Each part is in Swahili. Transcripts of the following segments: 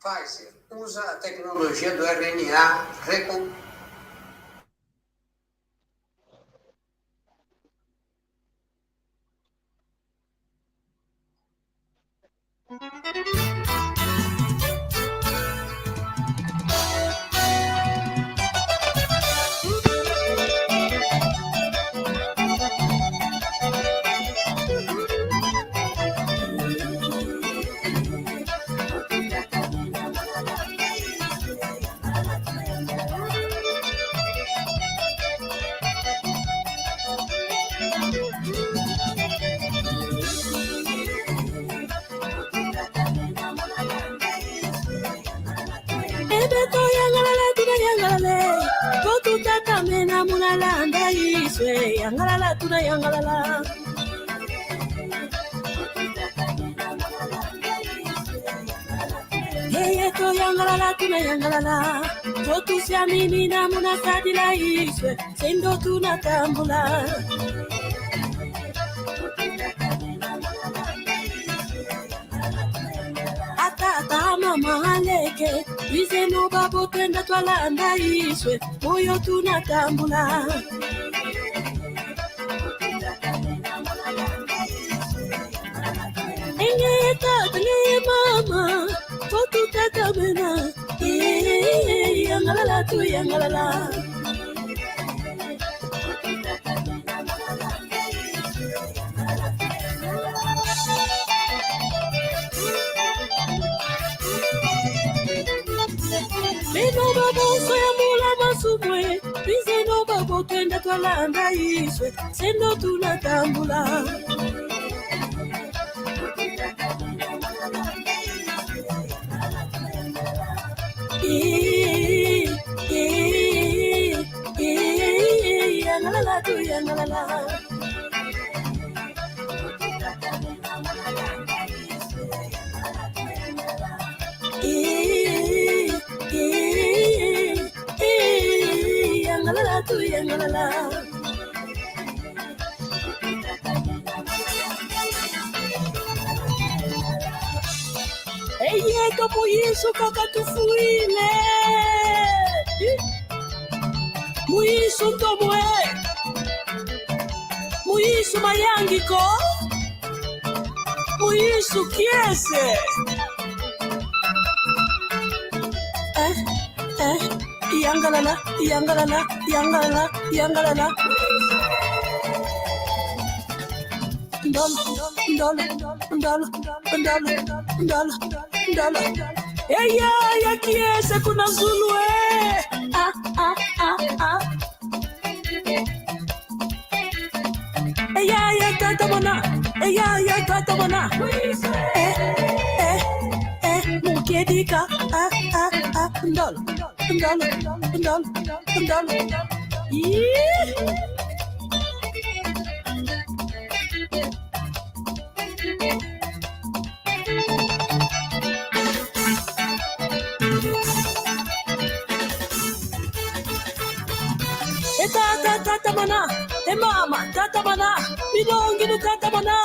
Pfizer usa a tecnologia do RNA recombinante. Yangalala tuna yangalala. Hey to yangalala tuna yangalala. Totu siamini na muna kadila iswe. Sendo tuna tambula. Atata mama haleke. Wize no babo tenda twalanda iswe. Moyo tuna tambula. Mama, foto tata mena, yangalala tu yangalala. Bino babo soya mula masumwe, bizeno babo twenda twalanda iswe, sendo tunatambula. Yangalala tu yangalala. Yangalala tu yangalala. Eye como isso kakatufuile. Muisu tomwe. Muisu mayangiko. Muisu kiese. Yangalala, yangalala, yangalala, yangalala. Ndolo. Ya kiese kuna Zulu ya tata mana. Mukedika ndolo. Tata mana, mama, tata mana, midongi no tata mana.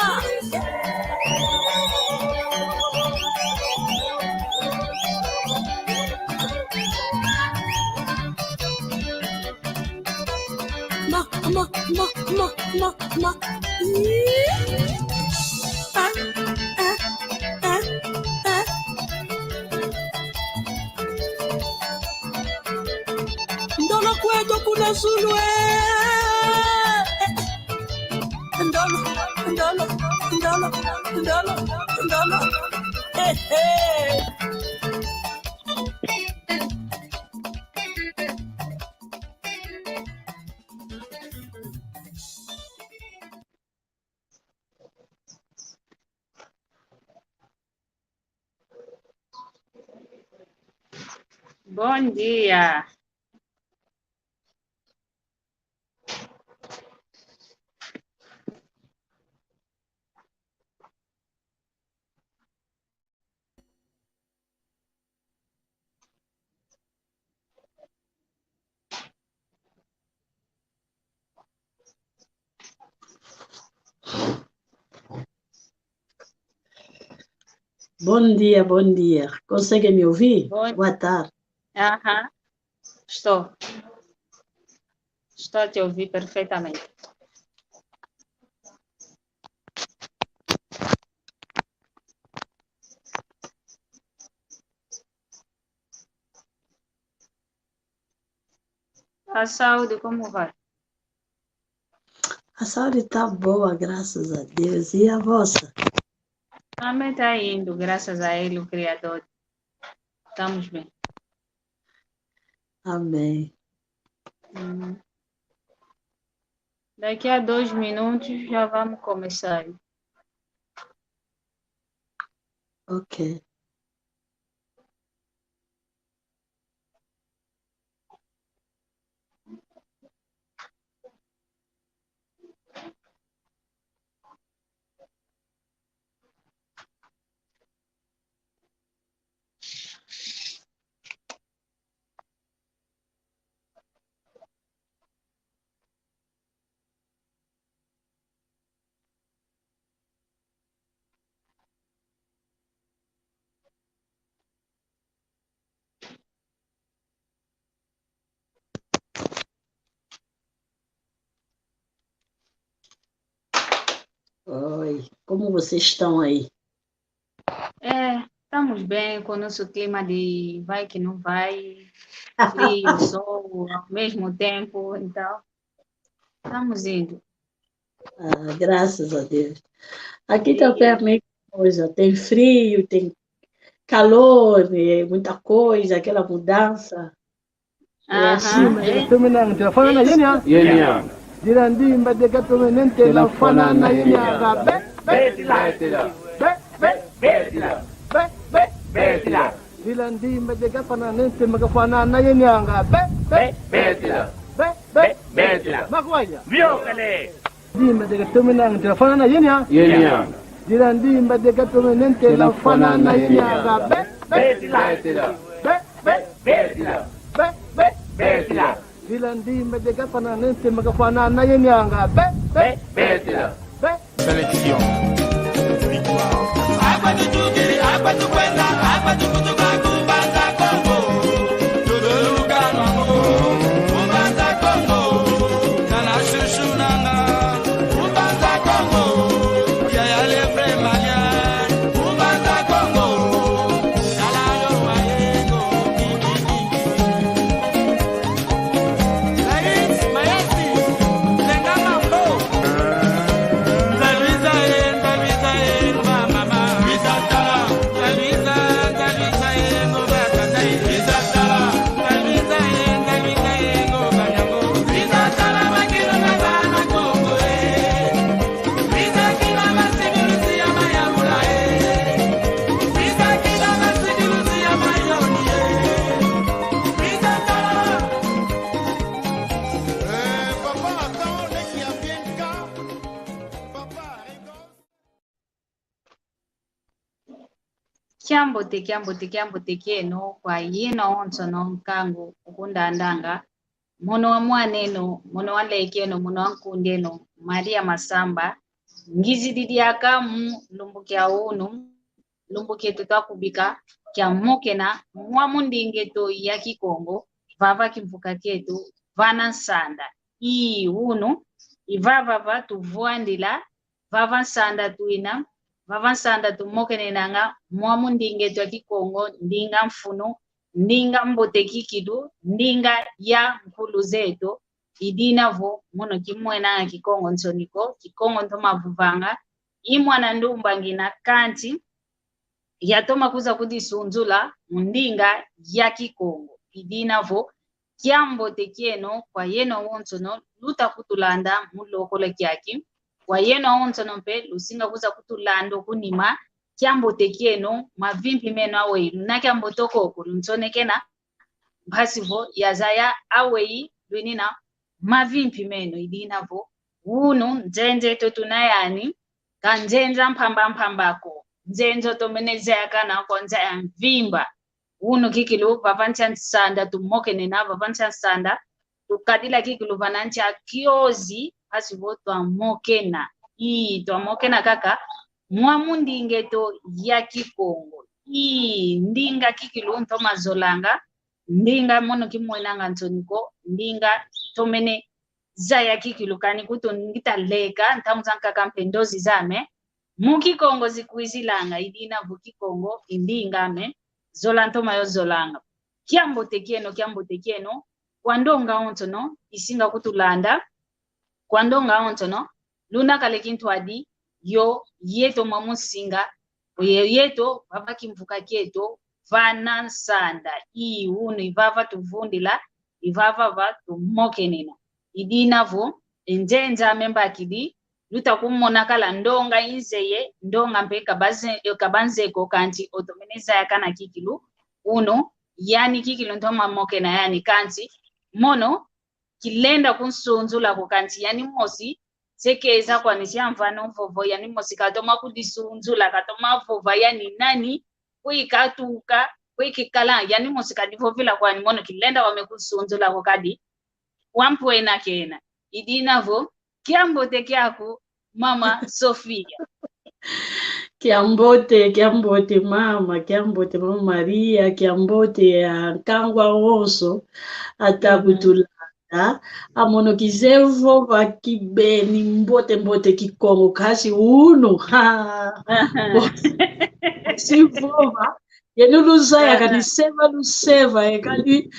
Ma. Ndolo kwetu kuna Zulu Ndolo. Hey. Bom dia. Bom dia, bom dia. Consegue me ouvir? Bom... Boa tarde. Aham. Estou a te ouvir perfeitamente. A saúde, como vai? A saúde está boa, graças a Deus. E a vossa? Também está indo, graças a Ele, o Criador. Estamos bem. Amém. Daqui a 2 minutos já vamos começar. Ok. Oi, como vocês estão aí? Estamos bem com o nosso clima de vai que não vai, frio, sol, ao mesmo tempo, então estamos indo. Graças a Deus. Aqui também é a mesma coisa, tem frio, tem calor, muita coisa, aquela mudança. É assim. Dirandimba de Gatomenente la fanana yinaga betila Dirandimba de Gafananente magafanana yinaga betila Makwaya Viokale Dimba de Gatomenante la fanana yina Dirandimba de Gatomenente la fanana yinaga betila Dilandimba de Gafananente magafanana yenianga betila Sélection Agua de Jugiri, agua de Cuenda, agua de Kutuka, Kubanza Congo Tuduluka Mango, Kubanza Congo Nana Shushunanga, Kubanza Congo Yaya Lefre Malia, Kubanza Congo Nalayo Wayengo, Kiambote keno kwa yino onso no nkangu ukundandanga mono wa mwaneno mono wa lekeno mono wa nkundeno Maria Masamba ngizididiaka lumbukia unu lumbuketu twakubika kya mokena mwa mundingeto ya Kikongo vava kimvuka ketu vana nsanda ii unu ivava tuvuandila vava nsanda tuina vavansanda tumokenenanga mwa mundingeto ya Kikongo ndinga mfuno ndinga mbotekikidu ndinga ya nkulu zetu idinavo muno kimwena Kikongo nsoniko Kikongo ntomavuvanga imwana ndumba ngina kanti yatoma kuza kudisunzula mundinga ya Kikongo idinavo kiambote kieno kwa yeno wonsono luta kutulanda mulokolo kyaki kwa yeno onsono mpe lusinga kuza kutulando kunima kiambote kieno mavimpi meno awe naka mbotoko lunsonekena basivo yazaya awe lunina mavimpi meno idinavo unu nzenze totunayani kanzenza mpambako nzenzo tomenezea kana kwanza ya mvimba unu kikilu vavancha nsanda tumokenena vavancha nsanda tukadila kikilu vanancha kiozi basivo twamokena ii twamokena kaka mwamundingeto ya Kikongo ndinga kikilu ntoma zolanga ndinga mono kimwenanga ntoniko ndinga tomene za ya kikilu kani kuto ngita leka ntamuzanka kampendozi zame mukikongo zikuizilanga idina vukikongo indingame zola ntoma yo zolanga kiambo tekeno kwandonga ontono isinga kutulanda kwandonga ontono luna kale kintu adi yo yeto mamusinga yeto baba kimvuka keto vana sanda unu ivava tuvundila ivava va tumokenena idinavo enjenja memba kidi luta kumona kala ndonga inzeye ndonga mpeka kabanzeko kanti otomeneza yakana kikilu uno yani kikilu ntoma mokena yani kanti mono kilenda kunsunzula ko kanti yani mosi sekeza kwa nisia mfano vovo yani mosi katoma kudisunzula katoma vova yani nani kuikatuka kuikikala yani mosi kadivovila kwa ni mono kilenda wamekusunzula ko kadi wampwena kena idinavo kiambote kyako Mama Sofia. Kiambote mama Maria, kiambote ya Kangwa Onso, atabutulanda, amono kizevo vakibeni mbote Kikongo kasi uno, sivova, yenuluzaya kaniseva luseva, kani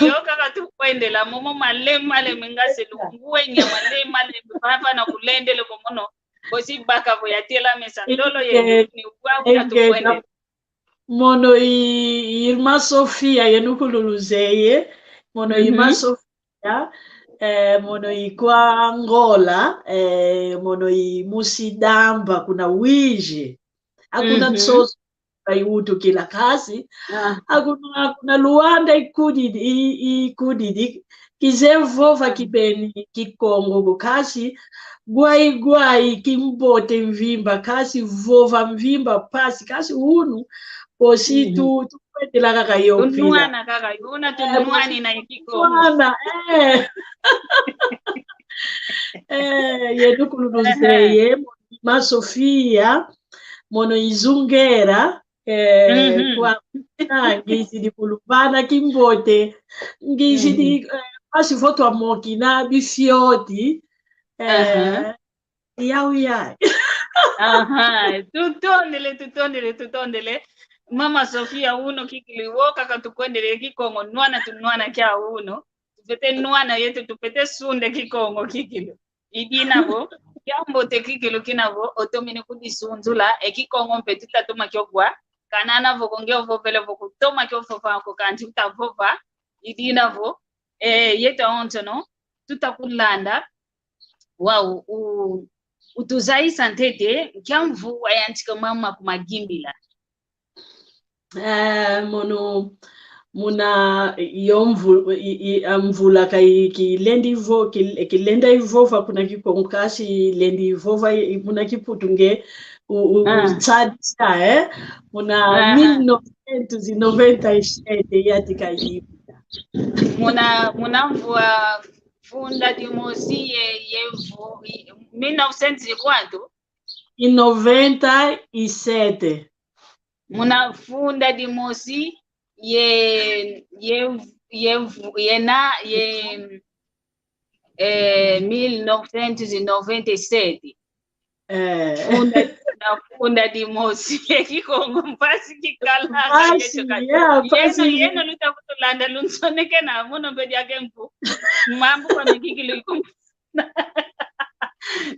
yoka tukwendela momo male mengase lunguwe nyamale papa na kulendele komono kosi baka voyatela mesa ndolo ye ni kwabu na tukwendela mono Irma Sofia yenukululuzeye mono Irma Sofia mono ikwa Angola mono Musidamba kuna wije hakuna tsoso kaiutu kila kasi hakuna Luanda ikudidi kizevova kibeni Kikongo kasi gwai kimbote mvimba kasi vova mvimba pasi kasi unu posi tu kwendela kaka yopila tunuana kaka yuna tunuani na Kikongo yedukuluzeye Ma Sofia mono izungera kwa ngisi di kulubana kimbote ngisi di pasi foto amoki na bifioti ya tutondele Mama Sofia uno kikiliwoka katukwendele Kikongo tunuana kya uno tupete nuana yetu tupete sunde Kikongo kikilu idinavo kiambote kikilu kinavo otomine kudisunzula Kikongo mpetita tuma kyogwa kanana vokongeo vovele vokutoma kyofofa ko kanti utavova idinavo yeto ontono tutakulanda wow utuzai santete kyamvu ayantika mama kumagimbila mono muna mvula kilenda ivova kuna Kikongo kasi lendi ivova muna kiputunge utsadisa muna 1997 yatika yibuda muna mvua funda dimosi yevu 1900 quanto? 97 muna funda dimosi ye 1997 funda dimosi Kikongo mpasi kikalanga yeno lutakutulanda lunsoneke na mono bedi yake mpu mambo kwa mikikili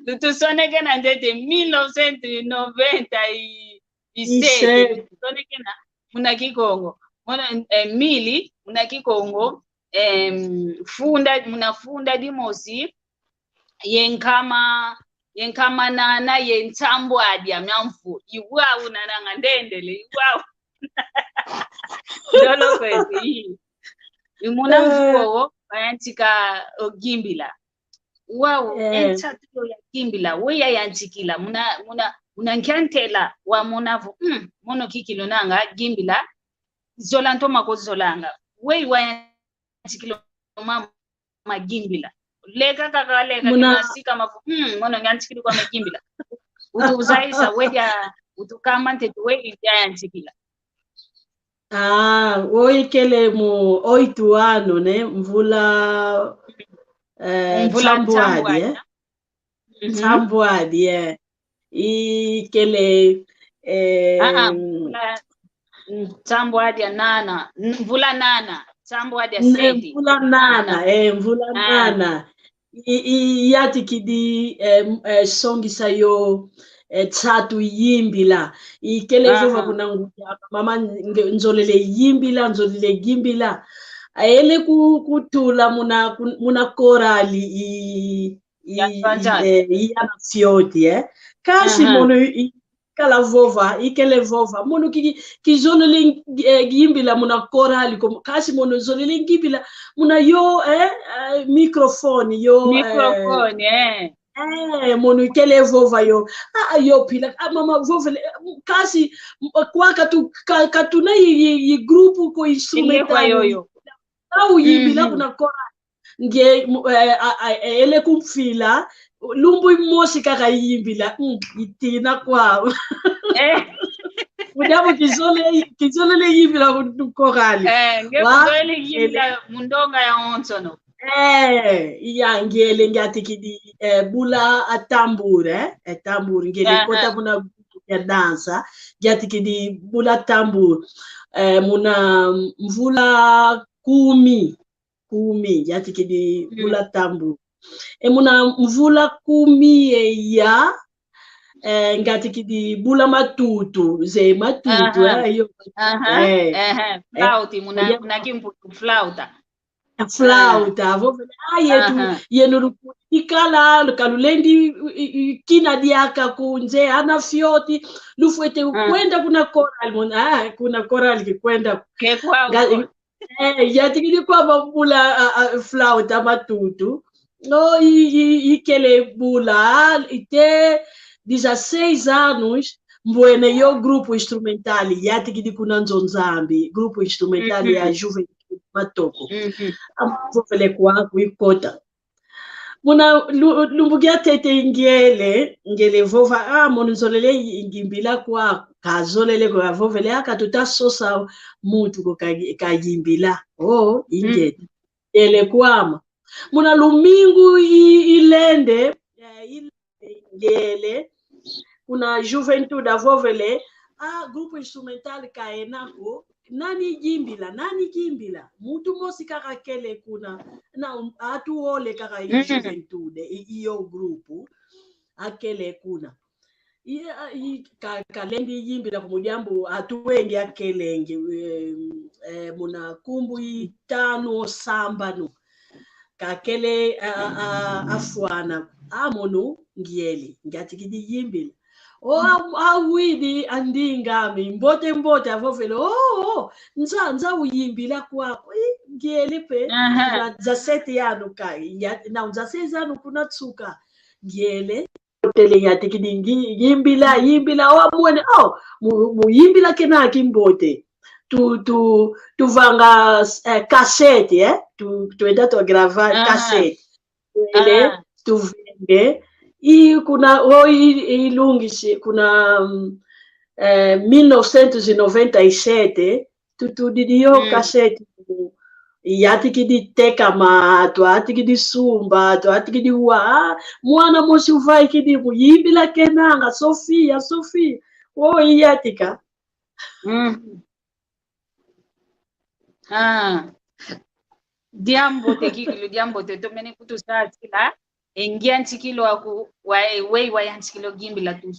lutusoneke na ndete 1997 lutusoneke na muna Kikongo mili muna Kikongo funda dimosi yenkama nana yentambo adia myamfu iwawu nananga ndendele iwawu dolo kwezi imuna mfuo bayantika ogimbila wawu entatulo ya gimbila weya yantikila muna nkantela wa munavu mono kikilo nanga gimbila zola ntoma ko zolanga wey wa yantikilo mama gimbila leka kakaleka kinasika mafu mono nyanchikili kwa mekimbila utuzaisa weja utukamante tuwe yanchikila oikele mu 8 ano ne mvula Chambuadi Chambuadi ikele Chambuadi nana mvula nana Chambuadi sedi mvula nana yati kidi songisa yo tatu yimbila ikele vova kuna nguya mama nzolele gimbila ele kutula muna korali yana fioti kasi mono kala vova ikele vova mono kizolele gimbila muna korali kasi mono zolele gimbila muna yo microphone mono ikele vova yo yo pila mama vova kasi kwa katuna yi grupu ko instrumental yo au yimbila kuna kora nge ele kumfila lumbu mosi kaka yimbila itina kwa Mudamo kizole yimbila korali nge kizole yimbila mundonga ya onsono ngele ngati kidi bula tambur tambur ngele kota muna ya dansa ngati kidi bula tambur muna mvula kumi yati kidi bula tambu muna mvula kumi ya ngati kidi bula matutu yo flauti muna kimputu flauta yetu ikala kalulendi kina diaka kunje ana fioti lufuete kwenda kuna korali kikwenda yatikidi kwa bula flauta matutu no ikele bula ite 16 anos mbwene yo grupo instrumentali yatikidi kuna nzonzambi grupo instrumentali ya juventude matoko amvovele kwa kuikota muna lumbugia tete ngele vova monzolele ngimbila kwa kazolele kwa vovele akatuta sosa mutu kayimbila ingete ele kwama muna lumingu ilende ngele kuna juventude avovele grupo instrumental kaenako nani gimbila mutu mosi kaka kele kuna na atuole kaka juventude iyo grupu akele kuna kalendi yimbila kumujambo atuwengi akelenge muna kumbu 5 sambano kakele afwana amono ngiyeli ngatikidi yimbila awidi andingami mbote avovele nza uyimbila kwako ngiyeli pe za 7 yanu kai na za 6 yanu kuna tsuka ngiyele tele yatikidi yimbila wamwene muyimbila kenaki mbote tu vanga cassette tuenda to gravar cassette ele tu vende kuna ilungishi kuna 1997 tudidio cassette yatikidi teka mato atikidi sumba to atikidi mwana mosi uvai kidi muyimbila kenanga Sofia yatika diambo te tomene kutu satila engia nchikilo aku wa yanchikilo gimbila tu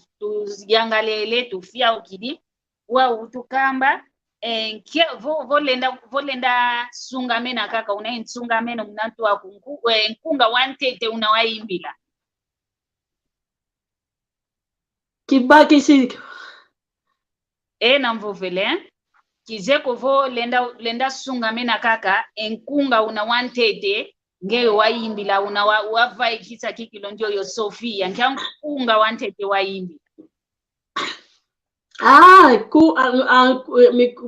yangalele tu fia ukidi wa utukamba volenda sungamena kaka unainsungamena mnatu wa nkunga wantete unawaimbila kibaki si na mvovele kizeko vo lenda sungamena kaka enkunga una wantete ngeyo waimbila una wavai kisa kikilo ndio yo Sofia nkunga wantete waimbila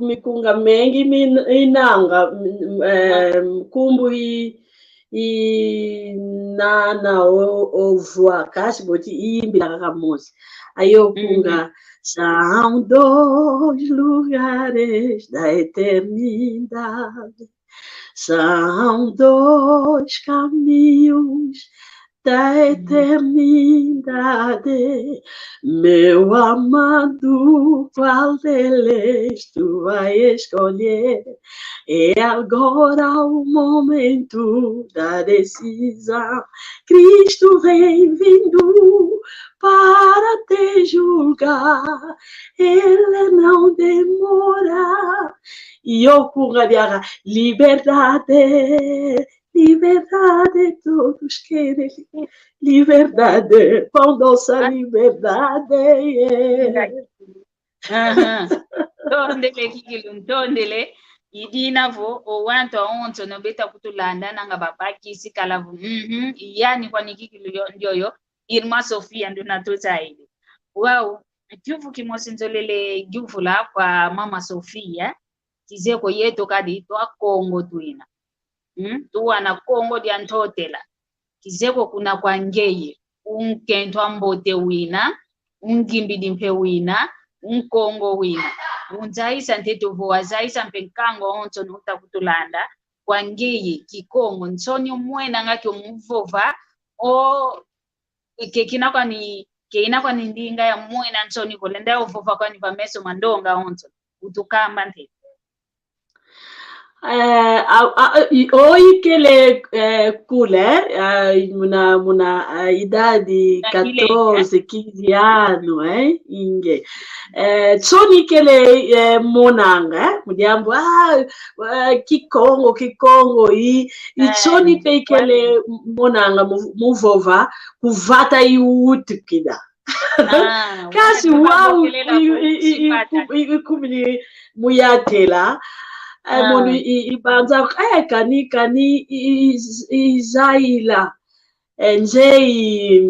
mikunga mengi inanga kumbu e na o voa caixa boti imbira camus aí eu punga são dois lugares da eternidade, são dois caminhos da eternidade, meu amado, qual deles tu vai escolher? É agora o momento da decisão. Cristo vem vindo para te julgar, ele não demora. E eu com a minha liberdade, liberdade, todos querem liberdade, com nossa liberdade. Tondele kikilum tondele idina vo o wanto onto no beta kutulanda nanga babaki sikalavu yani kwa nikikilu njoyo Irma Sofia ndo natuza ile wow kyuvu kimosinzolele gyuvula kwa mama Sofia kizeko yeto kadi to Kongo tuina tuwa na Kongo dia ntotela kizeko kuna kwa ngeye unkentwa mbote wina ungimbidi mpe wina unkongo wina unzaisa nteto voa zaisa mpenkango onto nuta kutulanda kwa ngeye kikongo nsoni umwena ngaki umuvova o kekina kwa ni ndinga ya mwena nsoni kolenda uvova kwa ni vameso mandonga onto utukamba nteto oi kele kule muna idadi 14 15 ano inge tsoni kele monanga mudiambo kikongo i tsoni pe kele monanga muvova kuvata iutukida kasi wow kumini muyatela monu ibanza kani izaila nje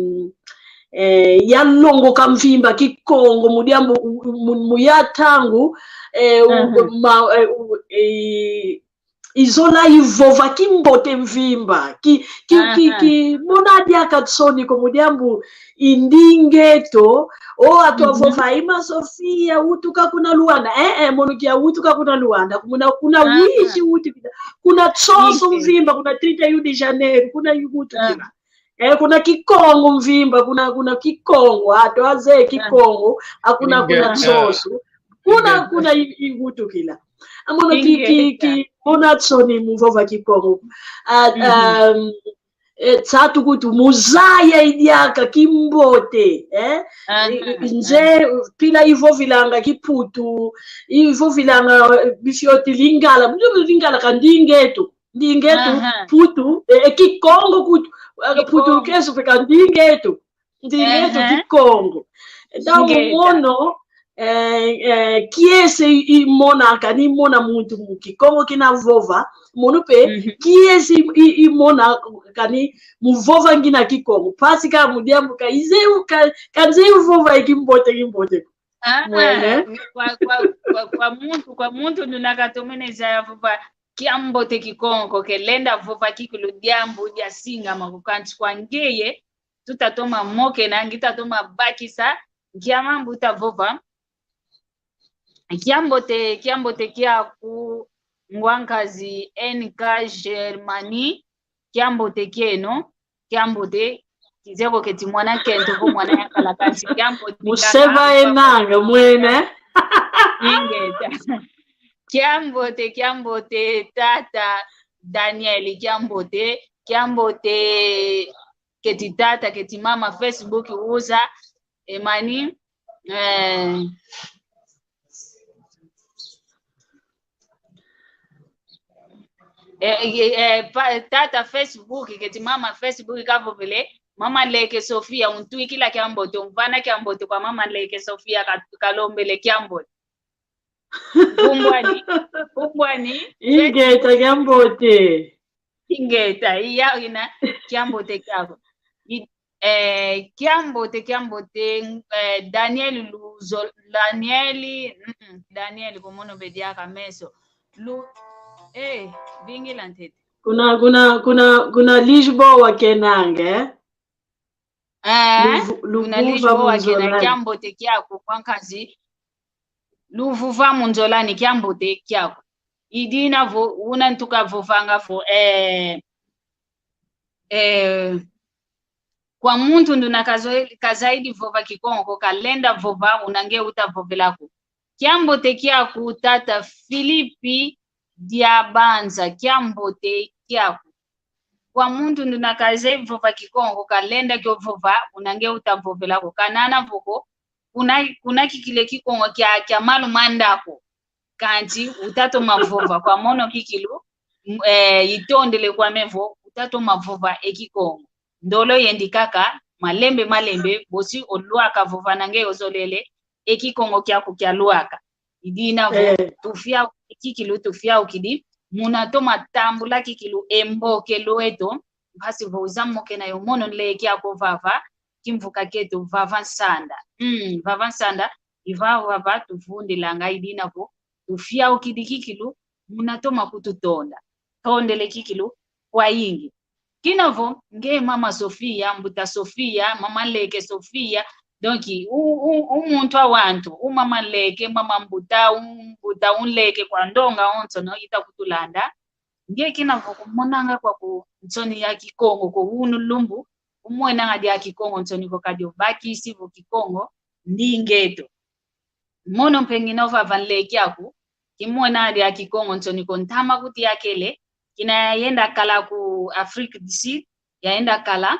yalongo kamvimba kikongo mudiambo muyatangu izola ivova kimbote mvimba ki monadi akatsoni ko mudiambo indingeto o atovova ima Sofia utuka kuna Luanda monukia utuka kuna Luanda kuna wishi utuka kuna tsoso mvimba kuna 31 de Janeiro kuna utukila kuna kikongo mvimba kuna kikongo atoaze kikongo akuna kuna tsoso kuna utukila amono ki bona tsoni muvova kikongo tsatu kuti muzaya idiaka kimbote nje pila ivo vilanga kiputu ivo vilanga bifyoti lingala kandingetu putu kikongo kuti putu keso fika ndingetu kikongo ndawo mono kiese imonaka ni mona muntu mukikongo kina vova monu pe kiese imona kani muvova ngina kikongo pasi ka mudiambu ka izeu kanzeu vova ikimbote mwene kwa muntu nunakatomeneza ya vova kiambote kikongo kelenda vova kikulu diambu dia singa makukanchi kwa ngeye tutatoma moke na ngita toma bakisa kiamambu tavova kiambote kia ku ngwankazi NK Germany kiambote keno kiambote kizeko keti mwana kento ko mwana yakala kansi kiambote museva enanga mwene ingeta kiambote tata Daniel kiambote keti tata keti mama Facebook uza emani tata Facebook keti mama Facebook kavo vile mama leke Sofia untui kila kiambote umvana kiambote kwa mama leke Sofia kalombele kiambote kumbwani ingeta kiambote iya ina kiambote kavo kiambote Daniel komono bediaka meso lu bingila ntete kuna Lisboa kenange. Kuna Lisboa kena kiambote kyako kwankazi. Luvuva munzolani kiambote kyako. Idina vo una ntuka vovanga vo kwa muntu nduna kazaidi vova kikongo kalenda vova unange utavovelako. Kiambote kyako tata Filipi Diabanza kiambote kyako. Kwa muntu nduna kazaidi vova kikongo kalenda kyo vova unange utavovelako. Kanana voko kuna kikile kikongo kya malu mandako. Kanti utato mavova kwa mono kikilu itondele kwa mevo utato mavova ekikongo. Ndolo yendikaka malembe bosi oluaka vova nange ozolele ekikongo kyako kya luaka. Idina vo tufia kikilu tufia ukidi munatoma tambula kikilu emboke loeto basi vo uzamoke na yomono nle kyako vava kimvuka ketu vava sanda. Vava sanda iva vava tufundi langa idina vo tufia ukidi kikilu munatoma kututonda. Tondele kikilu kwa ingi. Kinavo nge mama Sofia, mbuta Sofia, mama leke Sofia, donki umuntu awantu, mama leke, mama mbuta unleke kwa ndonga onto no ita kutulanda. Nge kinavo kumonanga kwa ku ntoni ya kikongo ko unu lumbu, umwena ngadi ya kikongo ntoni ko kadio baki sivo kikongo ndingeto. Mono penginova vanleke yaku, kimwena ngadi ya kikongo ntoni ko ntama kuti yakele, kina yenda kala ku Afrika disi yaenda kala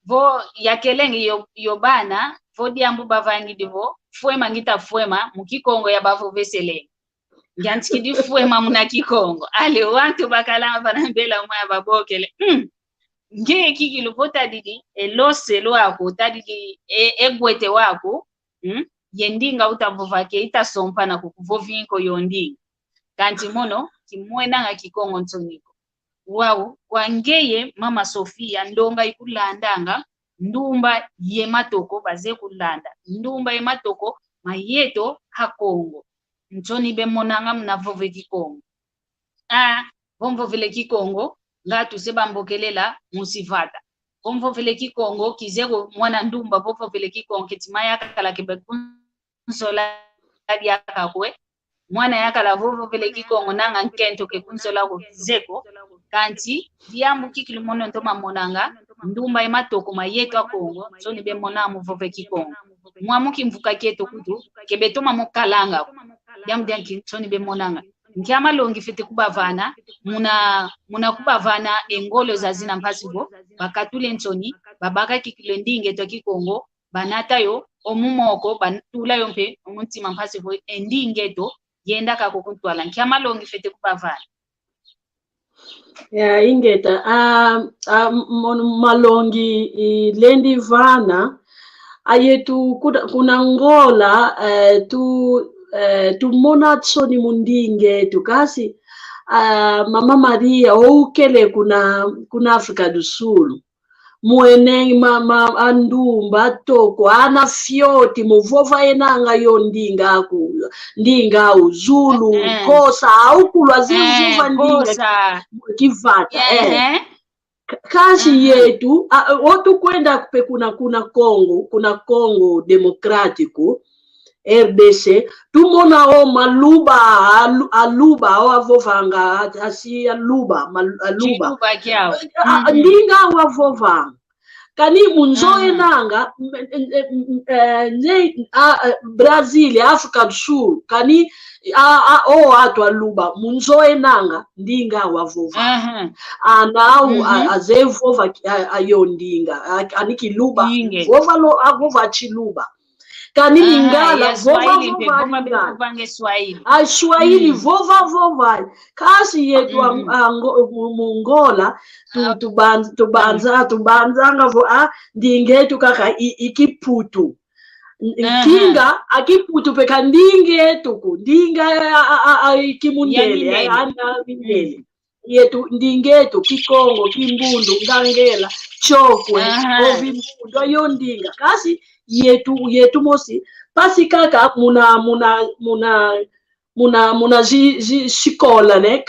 vo yakelenge yobana vo diambu bavangi divo fuema ngita fuema mukikongo ya bavo vesele ngantiki di fuema muna kikongo ale wantu bakala banambela mwa babokele nge kikilu vota didi elose lwako tadidi egwete wako yendinga utavovake itasompa na kukuvovinko yondinga kanti mono kimwena nga kikongo ntoniko wao kwangeye mama Sofia ndonga ikulandanga ndumba ye matoko baze kulanda ndumba ye matoko mayeto hakongo ntoni be monanga mnavove kikongo bomvo vile kikongo ngatu seba mbokelela musivata bomvo vile kikongo kizego mwana ndumba bomvo vile kikongo kitimaya kala kebe kunsola yakakwe mwana yakala vovo vile kikongo nanga nkento ke kunsola ko zeko kanti diambu kikilu mono ntoma monanga ndumba ematoko mayeto akongo so ni be monamu vove kikongo mwamuki mvuka keto kutu kebetoma mokalanga diambu dianki so ni be monanga nkiama longi fete kubavana muna kubavana engolo zazina mpasibo bakatule ntoni babaka kikilu ndinge to kikongo banatayo omumoko bantula yompe omuntima mpasibo endingeto yenda kako kuntwala nkiama longi fete kubavana ya ingeta malongi lendi vana ayetu kuna ngola tu mona tsoni mundinge tukasi mama Maria oukele kuna Afrika do Sul muene mama andumba toko ana fioti muvova enanga yo ndinga uzulu kosa au kulwa zivuva ndinga kivata kazi yetu otu kwenda kupe kuna Congo Democrático RDC tumona o maluba aluba o avovanga asi aluba ndinga wavovanga kani munzoe nanga Brazil Afrika do Sul kani atu aluba munzoe nanga ndinga wavova anau azevova ayo ndinga aniki luba vova lo avova chiluba kani lingala Swahili vova kasi yetu mungola tubanzanga vo ndingetu kaka ikiputu kinga akiputu peka ndingetu ndinga ikimundele ana vindele yetu ndingetu kikongo kimbundu ngangela chokwe ovimbundo ayo ndinga kasi yetu mosi pasi kaka muna muna xikola, né?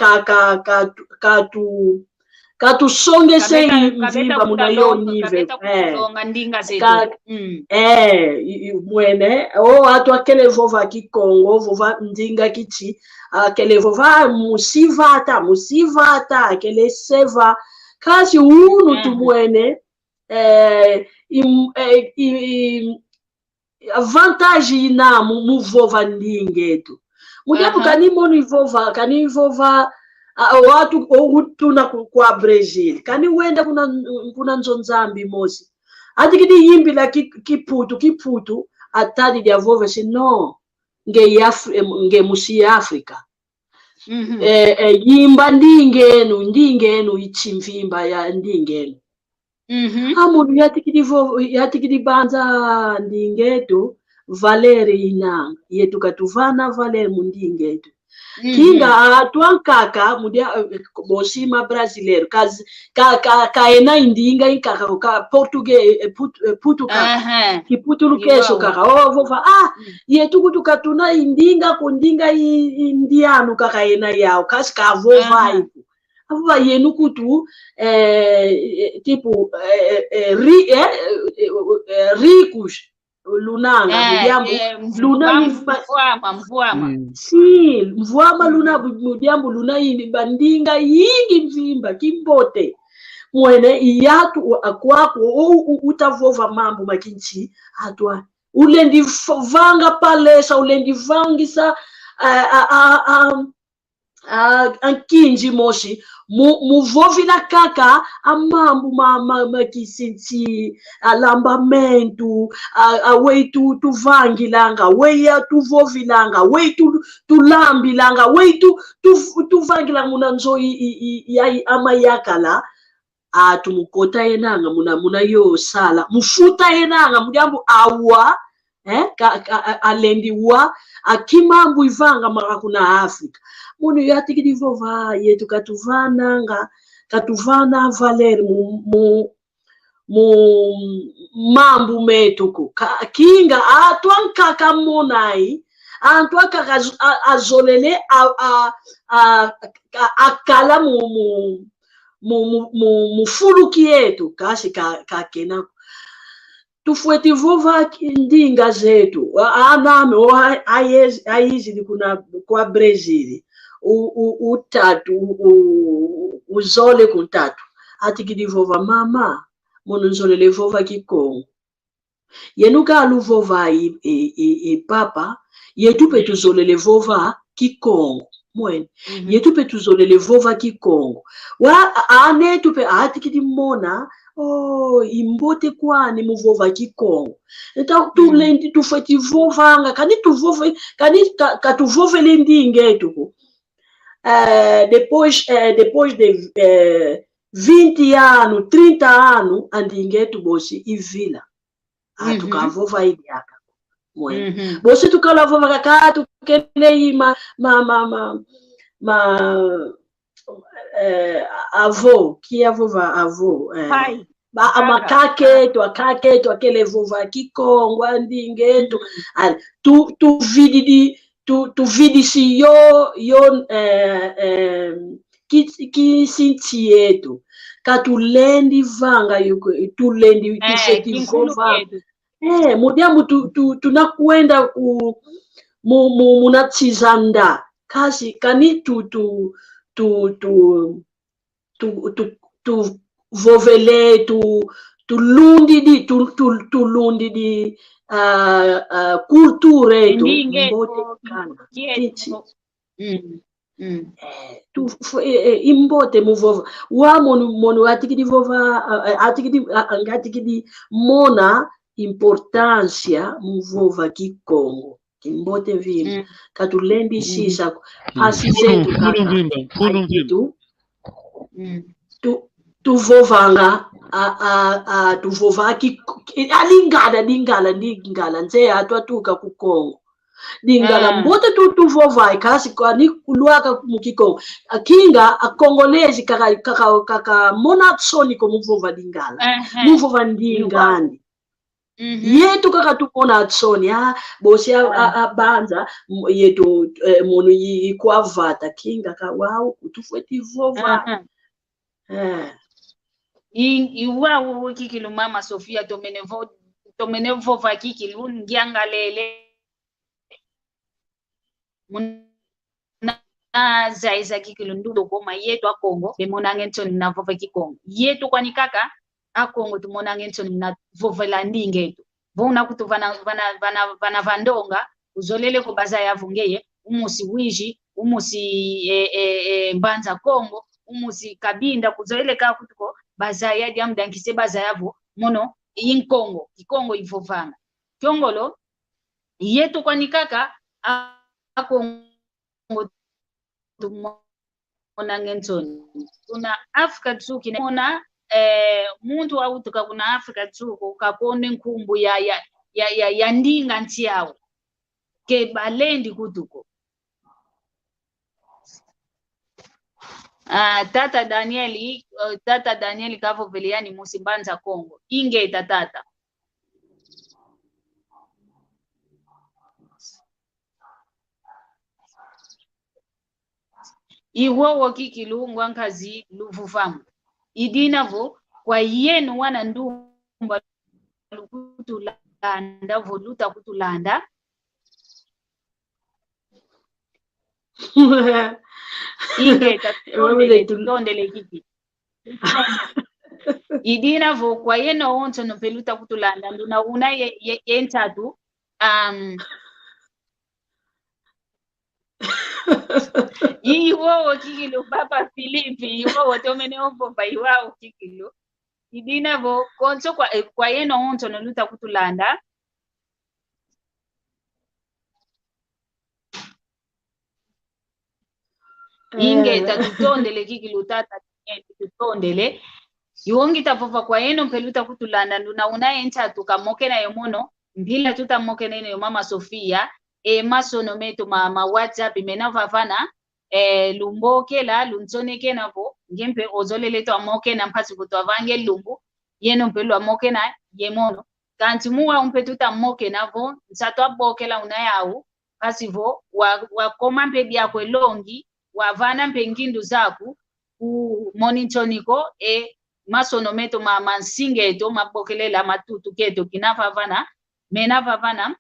Tu songe sei mvimba muna yo nível. Mwene, atu aquele vova aqui Congo, vova ndinga kiti, aquele vova musivata, aquele seva, kasi unu tu mwene, vantagem na mu vova ndingetu. Mudiapo kani moni vova, watu tuna kwa Brazil, kani wenda kuna nzonzambi mosi. Ati kidi yimbi la kiputu, atadi dia vova se no, nge musi Afrika. Yimba ndingenu ichimvimba ya ndingenu. Amunu yati kidi banza ndingetu, Valeri inanga, yetu katuvana Valeri mundingetu. Kinga atuankaka mudia bosima brasileiro kaena indinga inkaka ka português putuka kiputulukeso kaka vova yetu kutukatuna indinga kundinga indiano kaka ena yao kasi ka vova ipo avova yenu kutu tipo ricos lunanga mvuama luna mudiambu luna ini bandinga yingi mvimba kimbote mwene iyatu akwako utavova mambo makinchi atwa ulendi vanga palesa ulendi vangisa ankinji moshi muvovi na kaka amambu makisinti alambamento aweitu tuvangilanga weya tuvovilanga weitu tulambilanga weitu tuvangilanga munanzo yai amayakala atumukota yenanga muna yo sala mufuta yenanga mudiambu awa alendi wa akimambu ivanga marakuna Afrika munu yatikidi vova yetu katuvana Valeri mu mambu metuku kinga atuankaka monai antuaka azolele akala mu fuluki yetu kasi kakena tufueti vova ndinga zetu aname aizi kuna kwa Brazil utatu uzole kuntatu atikidi vova mama mono nzolele vova kikongo yenuka alu vova papa yetupe tuzolele vova kikongo mwene yetupe tuzolele vova kikongo wa ane tupe atikidi mona imbote kwani muvova kikongo eta tulendi tufeti vovanga kani tuvove kani katuvovele ndingetu depois de 20 anos, 30 anos, andingetu bosi ivila. Tukavova idiaka. Bosi tukalavova kakatu kenei avô, que avova avô. Pai. Akaketu aquele vova kikongo andingetu. Tu vidi si yo ki sintietu katulendi vanga yuko tulendi tufeti vova mudiamu tunakwenda munatizanda kasi kani tu vovele tu lundi di culture imbote muvova wa monu atikidi vova atikidi mona importância muvova kikongo imbote vile katulendi sisa asizetu tu vovanga tu vova alingala nze atwatuka ku Kongo dingala mbote tu vova kasi kwani kuluaka mukikongo akinga akongolezi kaka mona tsoni ko muvova dingala muvova ndingani yetu kaka tupona atsoni bosi abanza yetu mono yikwavata kinga ka wow kutufweti vova iwa kikilu mama Sofia tomene vova kikilu ngiangalele zaiza kikilu ndudo koma yetu akongo bemona ngentoni na vova kikongo yetu kwani kaka akongo tumona ngentoni na vova la ndingetu vona kutu vana vandonga uzolele ko baza yavungeye umusi wiji umusi mbanza kongo umusi kabinda kuzolele ka kutuko baza ya diamdankise baza yavo mono inkongo kikongo ivovanga kyongolo yetu kwani kaka akongo tumona ngentoni kuna Afrika tsuki mona muntu autuka kuna Afrika tsuko kakone nkumbu ya ndinga ntiawo ke balendi kutuko tata Danieli kavo veliani musimbanza Kongo inge tata iwowo kikilu ngwankazi luvufamu idinavo kwa yenu wana ndumba kutulanda voluta kutulanda inge tondele kiki idinavo kwa yeno onto no peluta kutulanda nduna una yentatu iwowo kikilu papa Filipi iwowo tomene ovova iwawo kikilu idinavo konso kwa yeno onto no luta kutulanda inge tatutondele kikilu tata tutondele iwongita vova kwa yeno peluta kutulanda nduna una yentatu kamoke na yomono mbila tutamoke nene yo mama Sofia masono metu ma WhatsApp menava vana lumboke la luntsoneke navo ngempe ozolele to amoke na mpasi kuto avange lumbu yeno mpelu amoke na yemono kanti muwa umpetu tamoke navo nsato aboke la unayawu pasivo wa koma mpedi yako elongi wa vana mpengindu zaku ku monitoniko masono metu mansinge eto mabokelela matutu keto kinava vana menava vana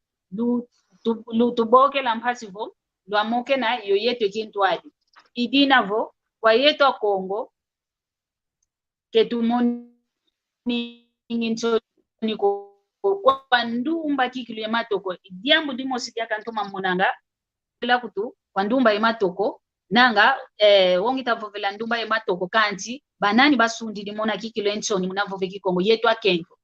lutuboke la mpasivo lwamoke na yoyetu kintwadi idinavo kwa yetu a Kongo ketumoni ngintoniko kwa ndumba kikilu ya matoko diambu dimosi diaka ntoma monanga la kutu kwa ndumba ya matoko nanga wongita vovela ndumba ya matoko kanti banani basundi dimona kikilu enchoni munavove kikongo yetu a Kengo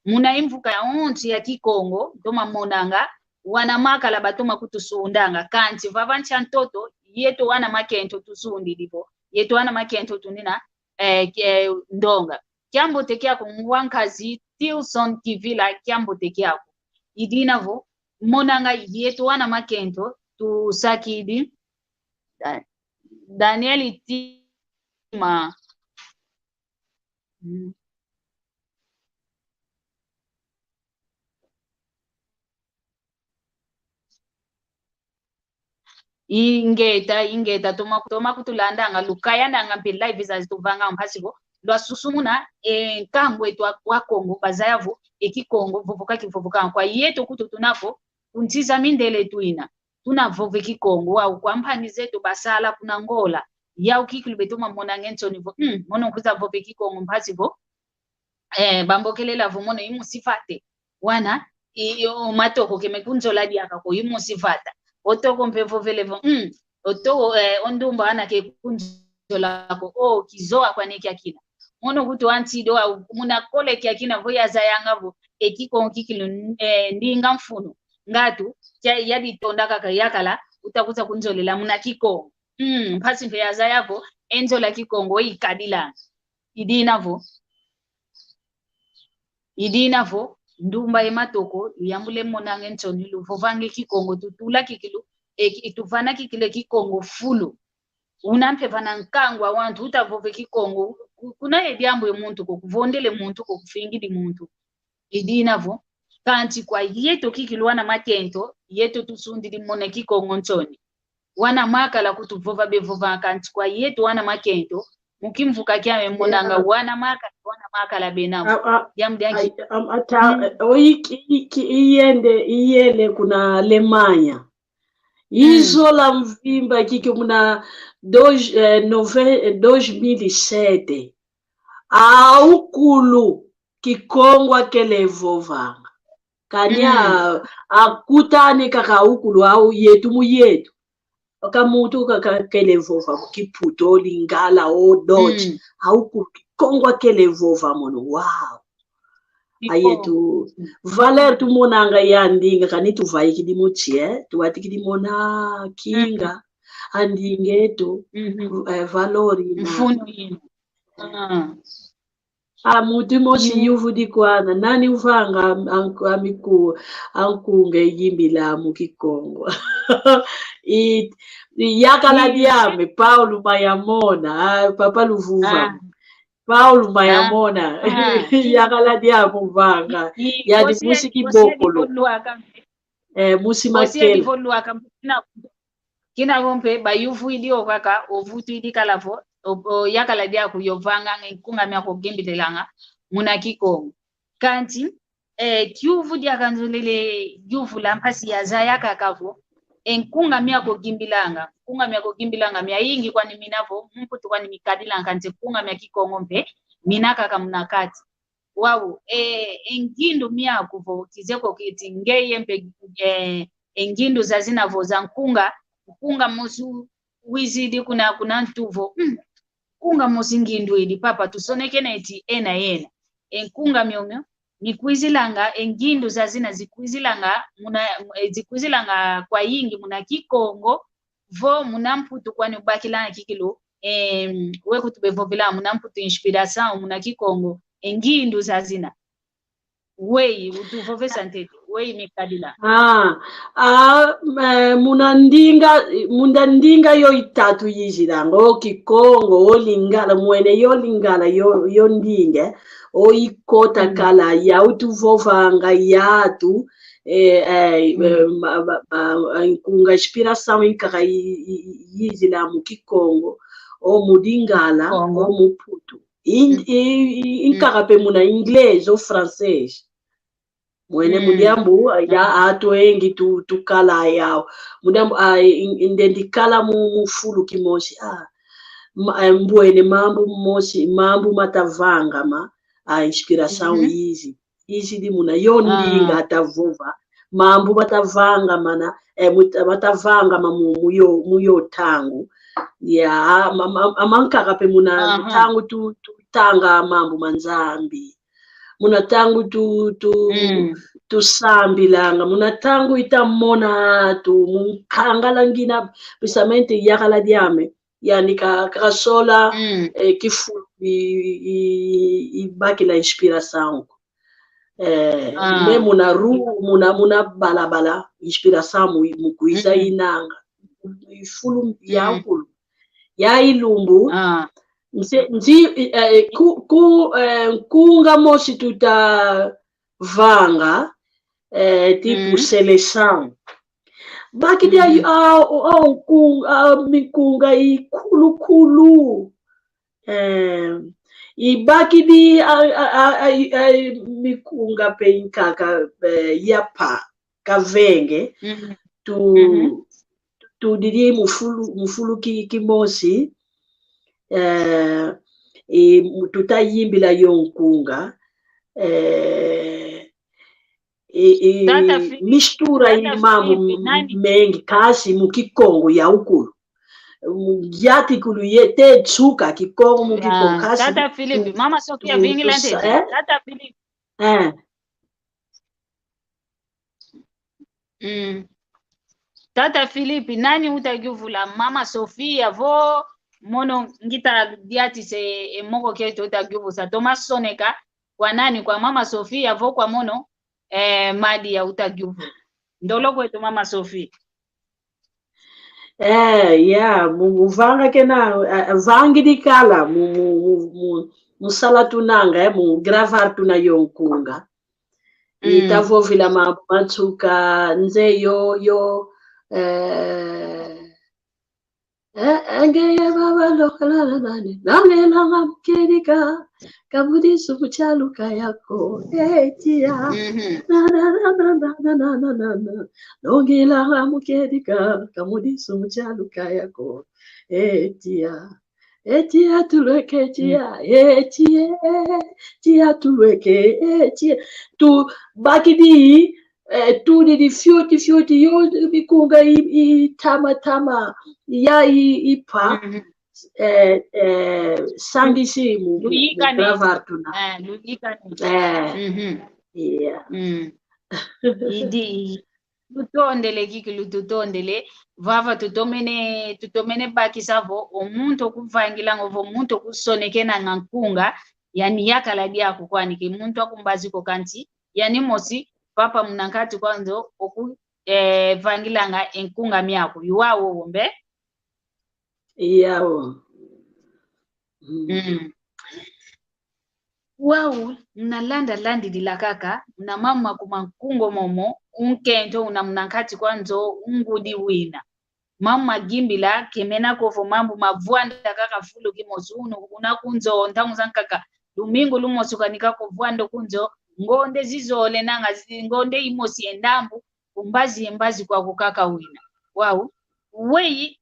muna imvuka ya onti ya kikongo ntoma monanga wana makala batoma kutusundanga kanti vavancha ntoto yetu wana makento tusundi dipo yetu wana makento tunina ndonga kyambo tekyako ngwankazi Tilson Kivila kyambo tekyako idinavo monanga yetu wana makento tusakidi Danieli Tima ingeta toma kutulandanga lukayandanga mpe live zazituvanga mpasivo lwasusumuna nkangwe wa Kongo bazayavu ekikongo vovoka kivovoka kwa yetu kutu tunako kuntiza mindele tuina tunavove kikongo au kwa mpani zetu basala kuna ngola ya ukikilu betoma mona ngentoni vo mono kuza vove kikongo mpasivo bambokelela vo mono imusifate wana iyo matoko kemekunzola diaka ko imusifata otoko mpevo velevo oto ondumba anake kunzola ko kizoa kwa neki akina mono kutu antido muna kole kiakina voya zayangavo ekikongo kikilu ndinga mfuno ngatu yadi tondaka kayakala utakuza kunzolela muna kikongo mpasi mpe yazayavo enzola kikongo ikadila idinavo ndumba ematoko yambule monange ntoni luvovange kikongo tutula kikilu ituvana kikile kikongo fulu unampe vana nkangwa wantu utavove kikongo kuna ediambo muntu kokuvondele muntu kokufingidi muntu idinavo kanti kwa yetu kikilwana makento yetu tusundili mona kikongo ntoni wana makala kutuvova bevova kanti kwa yetu wana makento mukimvuka kyame monanga wana makala benamu yamdangi iyele kuna Alemanha isola mvimba kiki muna 2007 aukulu kikongwa kelevovanga kanya akutani kaka ukulu au yetu muyetu kamuntu kelevova kiputo lingala o dodge aukulu kikongwa kelevova mono wow ayetu valer tu monanga yandinga kanitu vai kidimotie tu ati kidimona kinga andingeto valori na mutu mosi yuvu di kwana nani uvanga ankunge yimbila mukikongo yakala diame Paulo Mayamona papa luvuva Paulo Mayamona yakala diamo vanga yadi musiki bokolo musi makela kina gompe bayuvu idio kaka ovutu idi kalavo yakala dia kuyovanga nkunga myako gembilelanga muna kikongo kanti kyuvu dia kanzulele yuvu la mpasi ya zayaka kavo nkunga myako gimbilanga mya yingi kwani minavo mputu kwani mikadila kanti kunga mya kikongo mpe minaka kamnakati wawu engindu myako vo kizeko kiti ngeye mpe engindu zazinavo za nkunga musu wizidi kuna ntuvo kunga musi ngindu ili papa tusonekene eti ena enkunga myomyo nikwizilanga engindu zazina zikwizilanga kwa yingi muna kikongo vo muna mputu kwani ubakilanga kikilo wekutubevovila muna mputu inspiration muna kikongo engindu zazina wei utuvovesa nteti wei mikadila mundandinga yo itatu yizilanga o kikongo o lingala mwene yo lingala yo ndinge o ikota kala ya utuvovanga yatu nkunga inspiração inkaka yizila mu kikongo o mudingala o muputu inkaka pe muna inglês o francês mwene mudiambu ya atu engi tukala yao mudiambu indendikala mufulu kimosi mbwene mambu matavanga inspiração izi di muna yondinga atavova mambu matavanga mana matavanga muyo tangu ya amankaka pe muna tangu tanga mambu manzambi muna tangu tusambilanga muna tangu itamona munkangala ngina bisamente yakala diame yani kasola kifu ibakila inspiração me muna balabala inspiração mukuiza inanga ifulu yakulu ya ilumbu kunga mosi tuta vanga tipo seleção bakidi mikunga ikulu ibakidi mikunga pe inkaka yapa kavenge tu diri mufulu kimosi tutayimbila yonkunga mistura imamu mengi kasi mukikongo ya ukulu yati kulu yete tsuka kikongo mukikongo kasi tata Philippe mama Sofia vingila ntete tata Philippe tata Philippe nani utagivula mama Sofia vo mono ngita diati se moko keto utagivusa Thomas Soneka kwa nani kwa mama Sofia vo kwa mono madi ya utagivu ndolo kwetu mama Sofia muvanga kena vangi dikala musala tunanga mu gravar tuna yonkunga itavovila matsuka nze yo angeye baba lokala nani namela ngamkedika kabudisu kuchaluka yako tia na nongela ngamkedika kabudisu kuchaluka yako tia tulweke tia tulweke tia tu bakidi tu di fioti yo bikunga tama ya ipa sangisimu gravartuna idi tutondele kiki lututondele vava tutomene baki savo omuntu okuvangila ngovo omuntu okusonekena ngankunga yani yakala dyako kwani ke muntu akumbaziko kanti yani mosi papa mnankati kwanzo oku vangilanga enkunga myako yuwawo wombe yawo Wow, mnalanda landilila kaka na mama kumankungo momo unkento una mnankati kwanzo ungudi wina mama gimbila kemena kovo mambo mavuanda kaka fulu kimosi unakunzo ntangu zankaka domingo lumosukanika kovuando kunzo ngonde zizole nanga ngonde imosi endambu umbazi kwa kukaka wina wow wei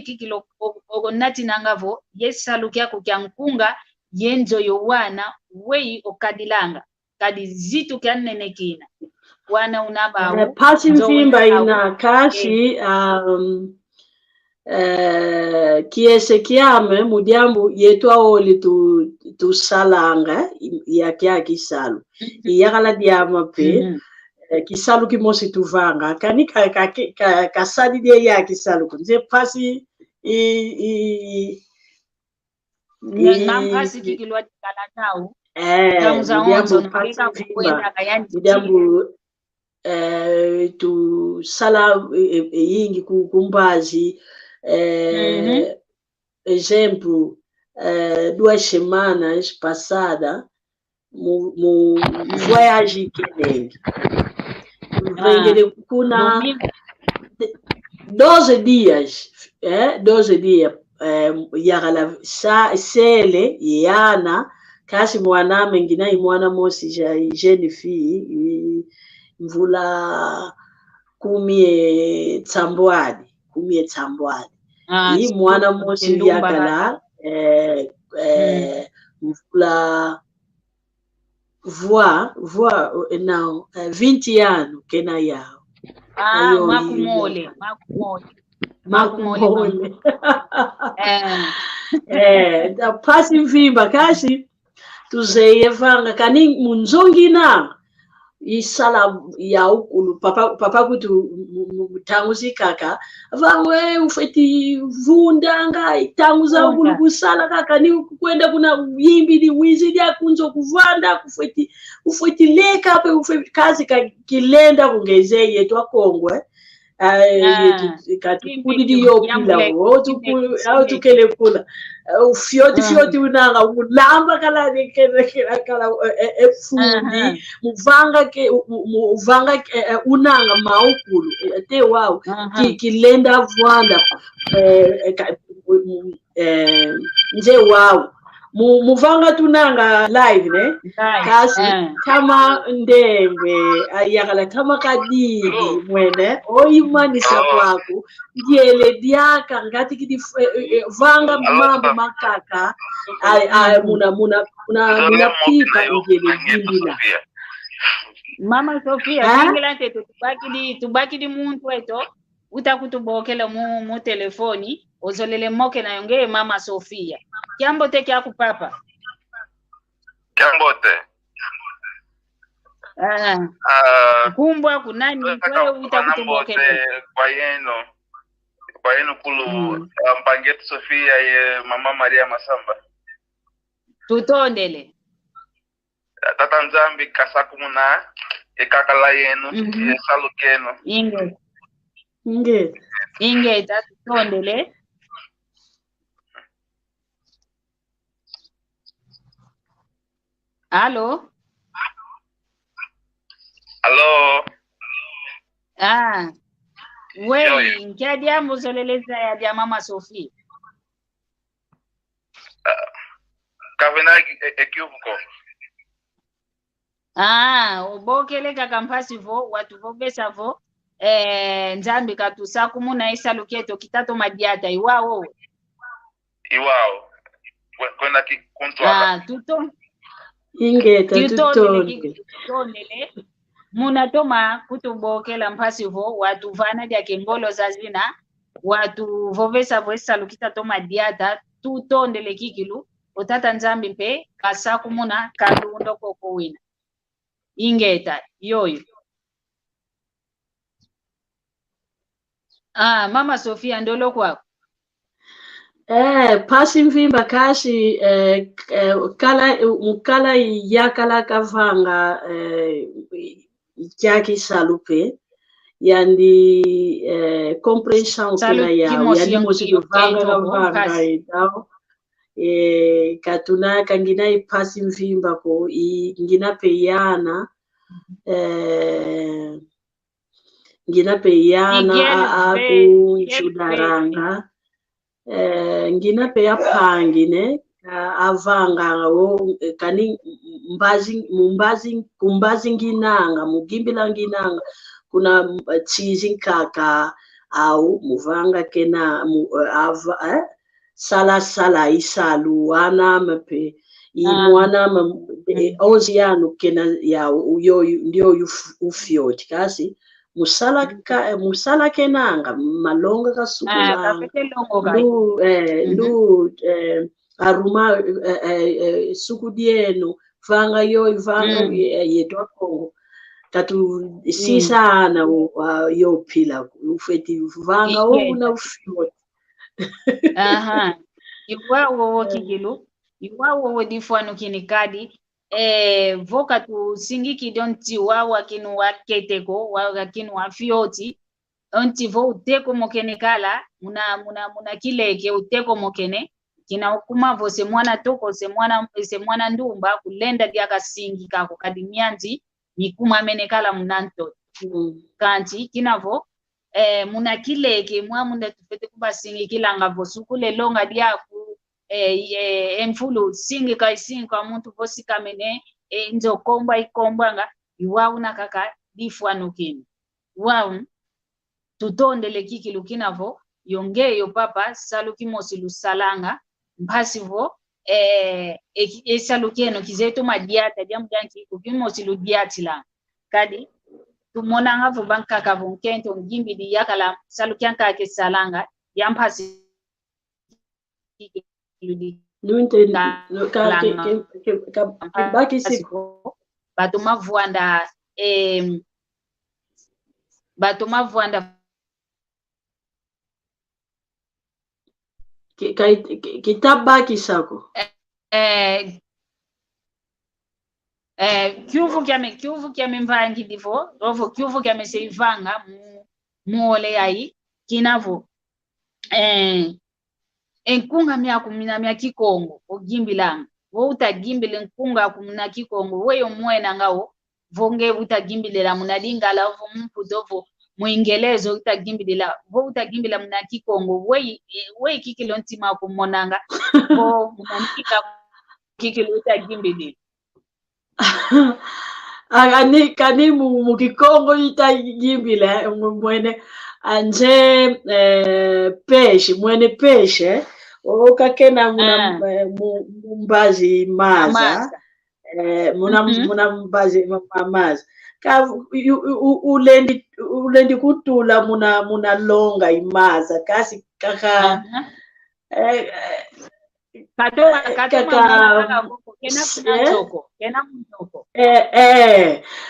kikilo onati nangavo yesaluki yako kya nkunga yenzo yowana wei okadilanga kadi zitu kya nenekina wana unaba pasi mfimba ina kashi kiese kiame mudiambu yetwa oli tu salanga ya kisalu iyakala diama pe kisalu kimosi tuvanga kani kasadi dia ya kisalu kunze pasi ngampasi kikilwa kalatau mudiambu tu sala yingi kumbazi exemplo 2 semanas passada mu voyage kenengi vengele kuna 12 dias 12 dias yagala sele yana kasi mwana mengina imwana mosi ja jeune fille mvula kumie tsambwadi hii mwana mosi yakala mvula voix não 20 anos kena yao makumole da pasi mvimba kasi tuzeye vanga kani munzongina isala ya ukulu papa kutu tanguzi kaka vawe ufeti vundanga tanguza ukulu kusala kaka ni kwenda kuna yimbi di wizi dia kunzo kuvanda ufeti leka pe ufeti kazi kilenda kungeze yetu akongwe katukudi yo pila au tukele kula fioti unanga ulamba kala efundi muvanga unanga maukulu te wow kilenda vwanda nje wow muvanga tunanga live ne kasi kama ndembe ayakala kama kadidi mwene oyimanisa kwako ndiele diaka ngati kidi vanga mambo makaka muna pipa ndiele dindila Mama Sofia ngila tetu tubakidi muntu weto utakutubokela mu telefoni ozolele moke na yongee Mama Sofia kiambo te kya kupapa kiambo te kumbwa kunani wewe utakutubokela kwa yenu kulu mpangetu Sofia ye Mama Maria Masamba tutondele tata nzambi kasakumuna ekakala yenu yesalukeno inge tutondele Allo Allo. Wewe nkiadi ambo zoleleza ya Mama Sophie. Kavena ekivuko. Ubokeleka kampasi vo watu vo besa vo nzambi katusaku muna isa luketo kitato madiata iwao. Kwenda kikuntwala. Tuto. Ingeta tutondele. Muna toma kutubokela mpasi vo watu vana dia kengolo zazina watu vovesa vo isa lukitato madiata tutondele kikilu utata nzambi mpe kasaku muna kalundo koko wina. Ingeta yoyo. Mama Sophia ndolo kwako. Pasi mvimba kashi mukala yakala kavanga yaki salupe yandi comprehension kina yao yandi mosi kavanga itao katuna kangina ipasi mvimba ko ingina peyana ngina peyana aku chudaranga ngina peya pangine avanga kani kumbazi nginanga mugimbila nginanga kuna chizi nkaka au muvanga kena sala isalu wana mape imwana oziano kena ya uyo ndio ufioti kasi musala kenanga malonga kasukula aruma sukudieno vanga yetwa Kongo tatu sisana yo pila ufeti vanga una ufioti. Iwawo kigilu iwawo difwanu kinikadi voka tu singiki donti wawa kinu waketeko wawa kinu wafioti onti vo uteko mokene kala muna kileke uteko mokene kina ukuma vo se mwana toko se mwana ndumba kulenda diaka singi kako kadimianti nikuma menekala munanto kanti kinavo muna kileke munda tufete kuba singi kilanga vo sukule longa diaku enfulu singi kai singi kwa muntu vosi kamene nzo komba ikombanga iwau na kaka difwanu kini wau tutondele kiki lukinavo yongeyo papa saluki mosi lusalanga mpasi vo salukeno kizeto madiata diamdanki kukimosi ludiatila kadi tumona ngavo bankaka vo nkento ngimbi di yakala saluki anka ke salanga yampasi batuma vuanda kitabaki sako kyuvu kyame mvangi divo rovo kyuvu kyame seivanga muole ai kinavo enkunga myaku mina mya kikongo ogimbilanga wo utagimbile nkunga kumuna kikongo weyo mwena ngao vonge utagimbilela munadingala vo mpudovo muingelezo utagimbilela vo utagimbila muna kikongo we kikilo ntima kumonanga vo munanika kikilo utagimbilela kani mu kikongo itagimbile mwene anje peshe mwene peshe okakena mumbazi maza muna mbazi maza ka ulendi kutula muna longa imaza kasi kaka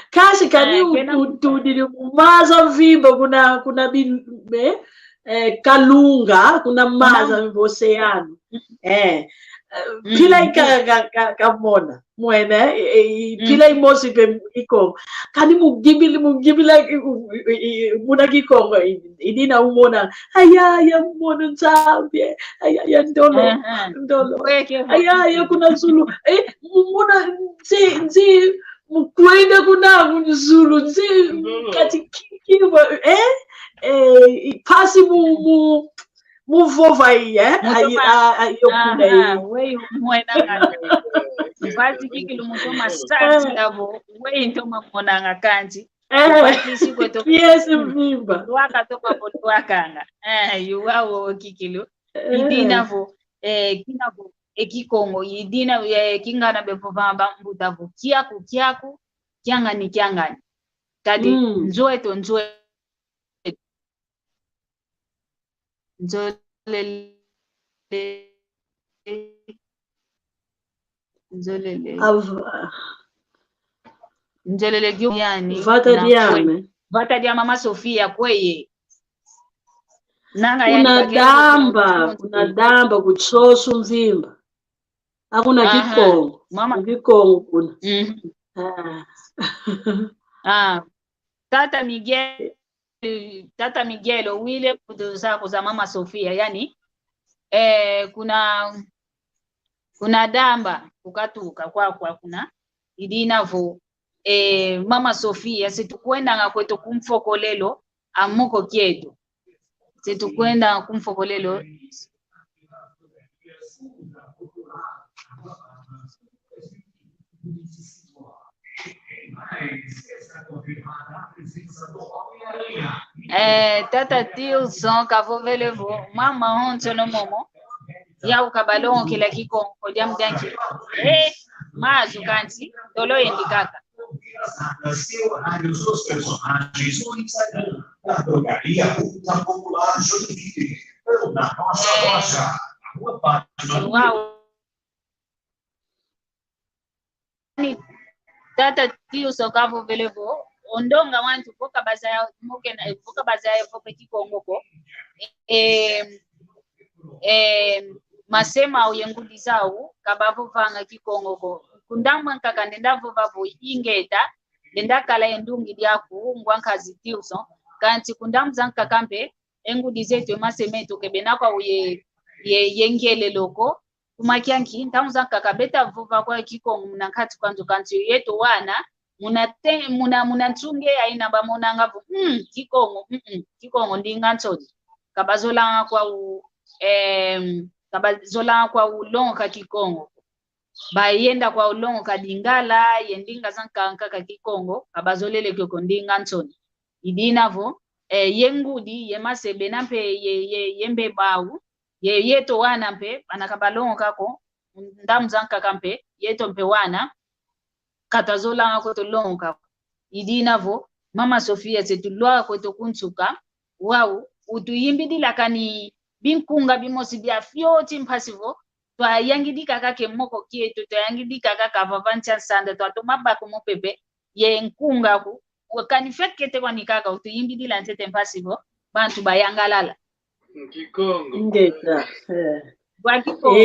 kasi kani utudili maza vimbo kuna kalunga kuna maza oceano pila kamona mwene pila imosi pe ikongo kani mugibila muna kikongo idina umona aya mona nzambie aya ndolo aya kuna zulu muna nzi Mukwenda kuna Zulu kati kiwa pasi mu vova aí aí eu pude wewe mwena ngale basi kikilo mutoma start lavo wewe ntoma monanga kanji basi sikweto yes mimba wakatoka bodo wakanga yuwawo kikilo idinavo kinavo ekikongo idina kingana bepova mbutavo kiaku kyangani tadi nzoeto nzolele yani vata dia mama Sofia kweye nanga yani kuna damba kuchoso mvimba hakuna kikongo mama kikongo kuna Tata Miguel wile zako za mama Sofia yani kuna damba kukatuka kwa kuna idinavo mama Sofia situkwenda ngakweto kumfokolelo amuko kietu situkwenda kumfokolelo tata Tilson kavovelevo mama honto no momo ya ukabalongo kila kiko koja mganki mazu kanti dolo indikaka os personagens no Instagram da drogaria Ultra Popular Joinville ou na nossa loja, a rua página. Tata Tilson kavovelevo ondonga wantu boka bazaya moke na boka bazaya boka kikongoko masema uyengudi zao kabavo vanga kikongoko kundamwa nkakande ndavo vavo ingeta ndakala endungi diaku ngwankazi Tilson kanti kundamza nkakampe engudi zetu masemeto kebenakwa uye yengele loko kumakyanki ntamza nkakabeta vova kwa kikongo mnankati kwanzo kanti yeto wana muna ntunge aina bamona ngavu kikongo ndinga ntoni kabazola kwa ulonga kikongo bayenda kwa ulongo kadingala yendinga zanka kikongo kabazolele kyoko ndinga ntoni idinavo yengudi yemasebe nampe yembe bawu yeto wana mpe anakabalongo kako ndamzanka kampe yeto mpe wana katazola kweto longa idinavo mama Sofia setulwa kweto kunsuka wau utuyimbidila kani binkunga bimosi bya fyoti mpasivo twa yangidika kake moko kieto twa yangidika kaka vavancha sanda twa tomaba ko mopepe ye nkunga ku wakani fekete kwa nikaka utuyimbidila ntete mpasivo bantu bayangalala ngeta wakiko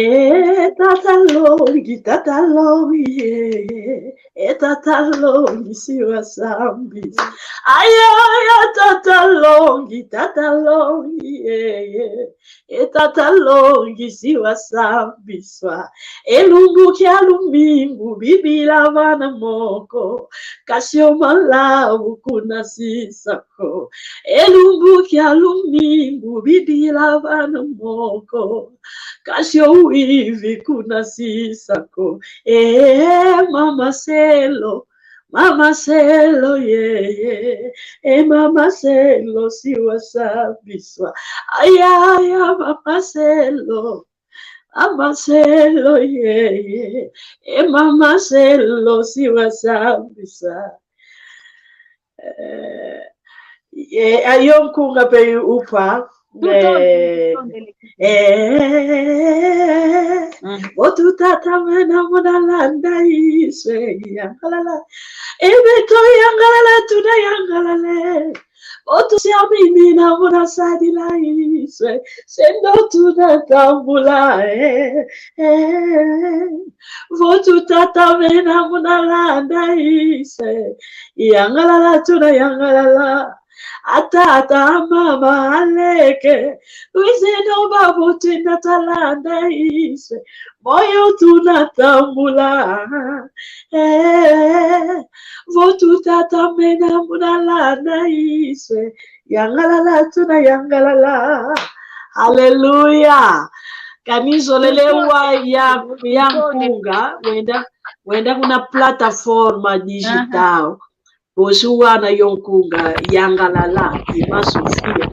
tata longi siwa sambi aya tata longi tata longi siwa sambi swa elungu kya lumingu bibila vana moko kasio malawu kuna sisako elungu kya lumingu bibila vana moko kasio wivi kuna sisako mama selo yeah mama selo siwa sabiswa aya mama selo yeah mama selo siwa sabisa ayonkunga pe upa Otu tata mena mona landa iswe yangalala ebeto yangalala tuna yangalale otu siamini na mona sadila iswe sendo tuna tambula Otu tata mena mona landa iswe yangalala tuna yangalala atata mama aleke wizeno babo tena talanda iswe moyo tunatambula votu tata mena munalanda iswe yangalala tuna yangalala. Haleluya. Kanizolelewa ya mpunga wenda kuna plataforma digital bosuwana yonkunga yangalala ima Sofia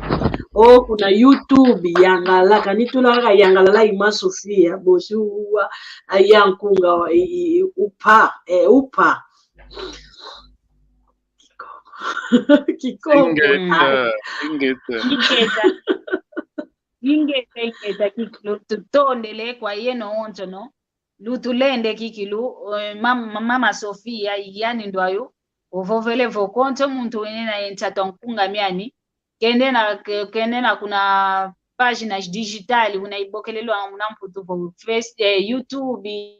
o kuna YouTube yangalala kanitulaka yangalala ima Sofia bosuwa yankunga upa Kiko ingeta kikilu tutondele kwa yeno onto no lutulende kikilu mama Sofia yani ndwayo ovovele vokonto muntu wenena yentata nkunga miani kendena kuna páginas digital unaibokelelwa mnamputu vo YouTube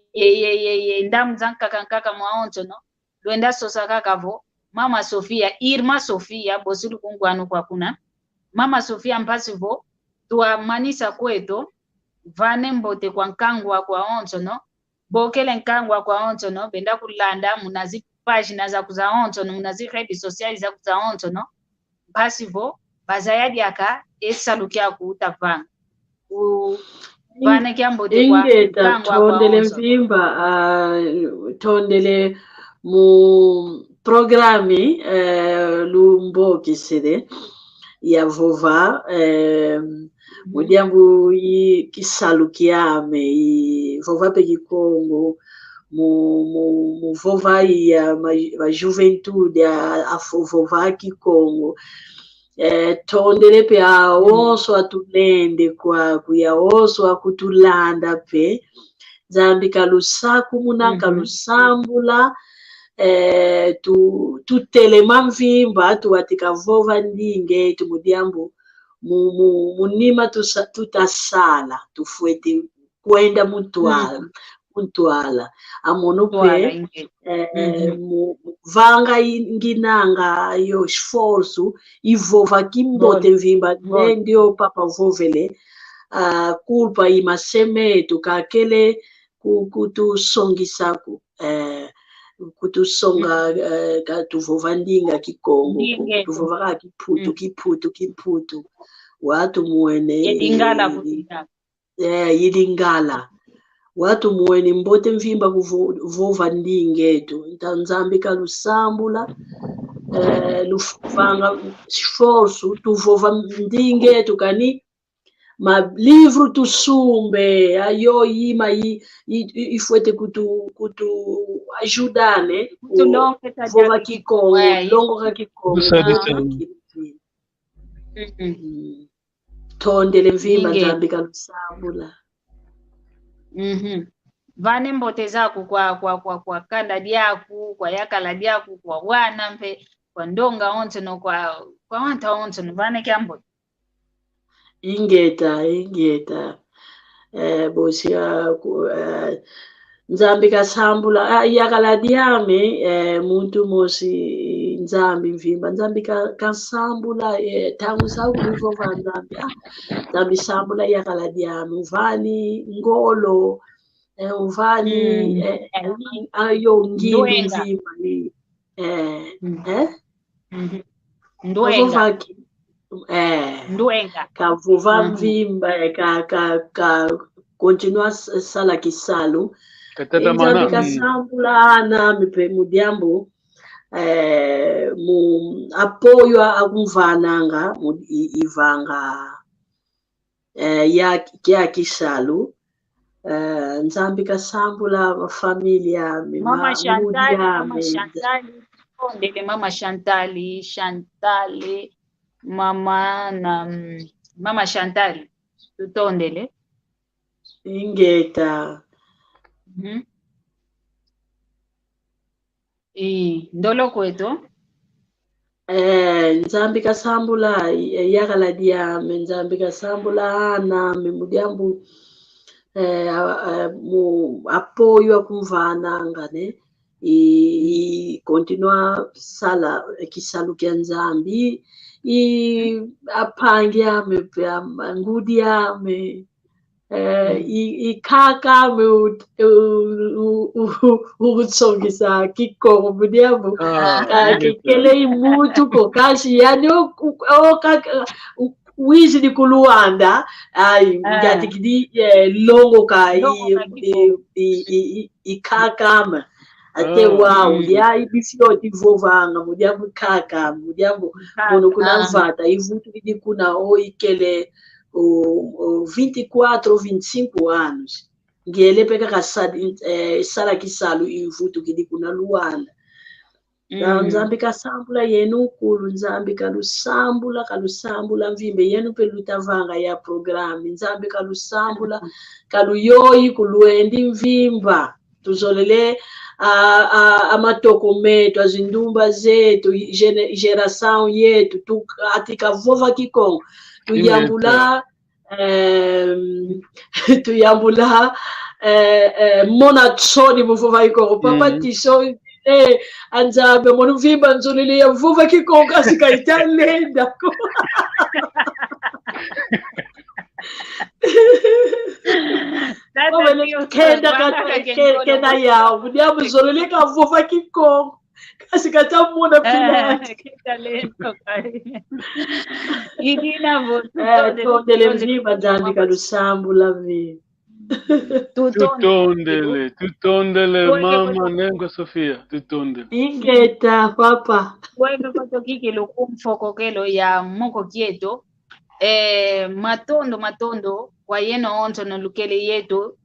ndamu zankaka mwaonto no lwenda sosa kakavo mama Sofia Irma Sofia bosilu kungwanu kwa kuna mama Sofia mpasivo tua manisa kweto vane mbote kwa nkangwa kwa onto no bokele nkangwa kwa onto no benda kulanda munazi páginas za kuza onto no munazi redes sociales za kuza onto no basivo bazayadi aka esalukia kuutavanga vane kia mbote kwa nkangwa kwa tondele onto mvimba tondele mu programi lumboki sede ya vova mudiambu kisalu kiame vova peki Congo mu vova ya ma juventude a vova ki Congo tondele pe a oso atulende kwa kuya oso akutulanda pe zambi kalusaku munaka lusambula tu telema mvimba tuwatika vova ndinge tumudiambu munima tutasala tufuete kwenda muntwala amono pe vanga nginanga yo esforço ivova kimbote mvimba ndio papa vovele culpa imasemetu kakele kutusongisaku kutusonga tuvova ndinga kikongo tuvova kiputu watu muene yilingala watu muene mbote mvimba kuvova ndingetu ntanzambi kalusambula lufanga esforço tuvova ndingetu kani ma livro tusumbe ayo yima ifuete kutu ajudane vova kikongo longo ka kikongo tondele mvimba nzambi kalusambula vane mbote zako kwa kanda diaku kwa yakala diaku kwa wana mpe kwa ndonga onto no kwa wanta onto no vane kiambo ingeta bosia nzambi kasambula yakala diame muntu mosi nzambi mvimba nzambi kasambula tangu saulivova nzambi sambula yakala diame uvani ngolo uvani ayo ngili mvimba ndwenga ndwenga kavuva mvimba ka continua sala kisalu nzambi kasambula nami pe mudiambu mu apoio akumvananga ivanga ya kisalu nzambi kasambula familia mama Chantali mama Chantali tutondele ingeta ndolo kweto nzambi kasambula yakala diame nzambi kasambula nami mudiambu mu apoio akumvananga ne continua sala kisalu kya nzambi e apangue-me, angúdia-me, e caca-me o som que está aqui como diabo, que ele é muito cocache, o Wiz de Kuluanda, já tem que dizer longo cá e caca-me. Até uau, e aí bisio tivovanga, mudiabu kaka, mudiabu mono kuna vata, e vuto de kuna oi que ele 24 ou 25 anos. Que ele pega sara que salo e vuto que de kuna Luanda. Nzambi kasambula yenu kulu, nzambi kalusambula mvimbe yenu peluta vanga ya programi, nzambi kalusambula kaluyoi kuluendi mvimba, tuzolele amatokometo, as indumba zetu, geração yetu, atika vova kikongo, tuyambula monatsoni muvova kikongo, papa tiso anzabe monu vimba nzolele ya vova kikongo asikaita lenda ko. Kena yao, mudiabu zolele ka vova kikongo kasi kata muna pilati. Talento kai. Idina voto. Tondele mzima zandi kalusambula vi. Tutondele mama nengo Sofia, tutondele. Ingeta papa. Wewe kwato kiki lukumfoko kelo ya moko kieto. Matondo kwa yeno onto no lukele yetu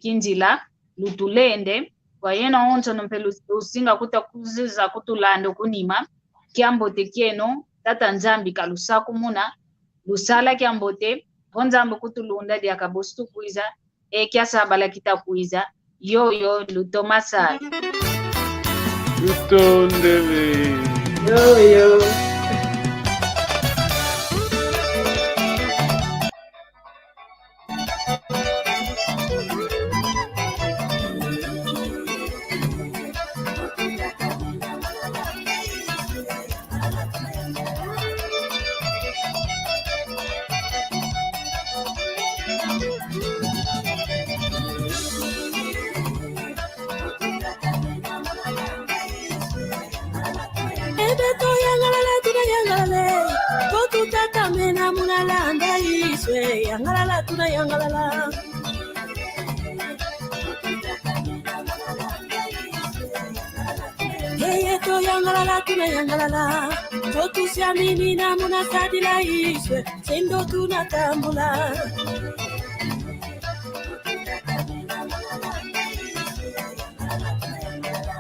kinjila lutulende kwa yeno onto no pelu usinga kutakuziza kutulando kunima kiambote kieno tata nzambi kalusaku muna lusala kiambote onzambo kutulunda dia kabostu kuiza kiasabala kitakuiza yo lutomasa tutondele yo yangalala tuna yangalala yeye to yangalala tuna yangalala totu siamini na muna kadila iswe sendo tunatambula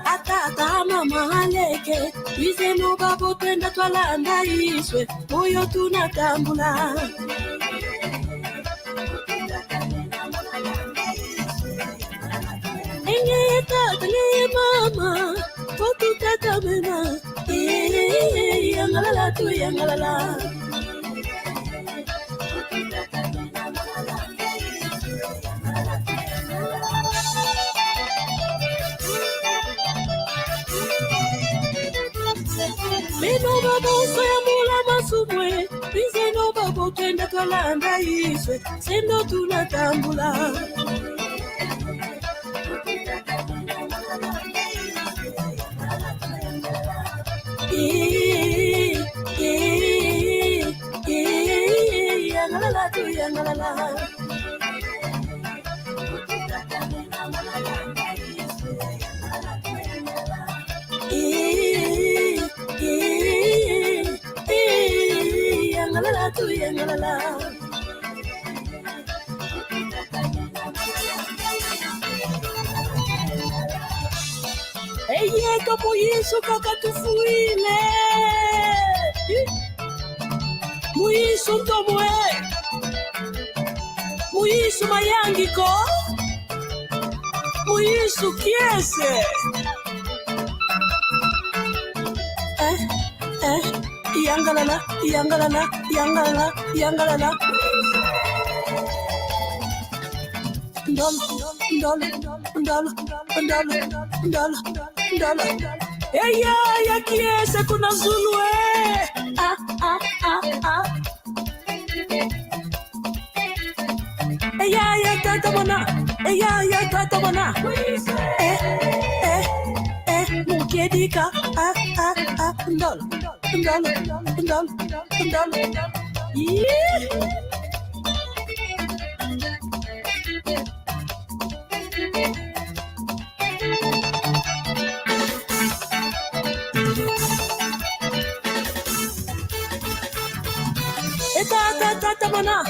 atata mama aleke bize no babo twenda twalanda iswe moyo tunatambula mama, foto tata mena, yangalala tu yangalala. Meno babo soya mula masumwe, bize no babo twenda twalanda iswe, sendo tunatambula. Yangalala tu yangalala. Yangalala tu yangalala. Eye como isso kakatufuile. Muisu tomwe. Muisu mayangiko. Muisu kiese. Yangalala, yangalala, yangalala, yangalala. Ndolo. Eya kiese kuna Zulu Ya tata mana, ya tata mana. Mukedika, ndol. Tata mana,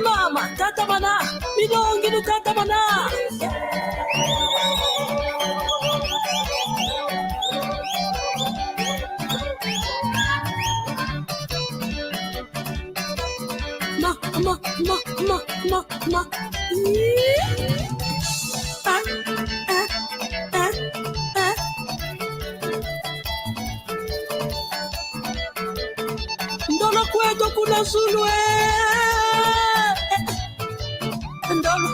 mama, tata mana, midongi no tata mana. Ma. Ndolo kwetu kuna sulwe. Ndolo.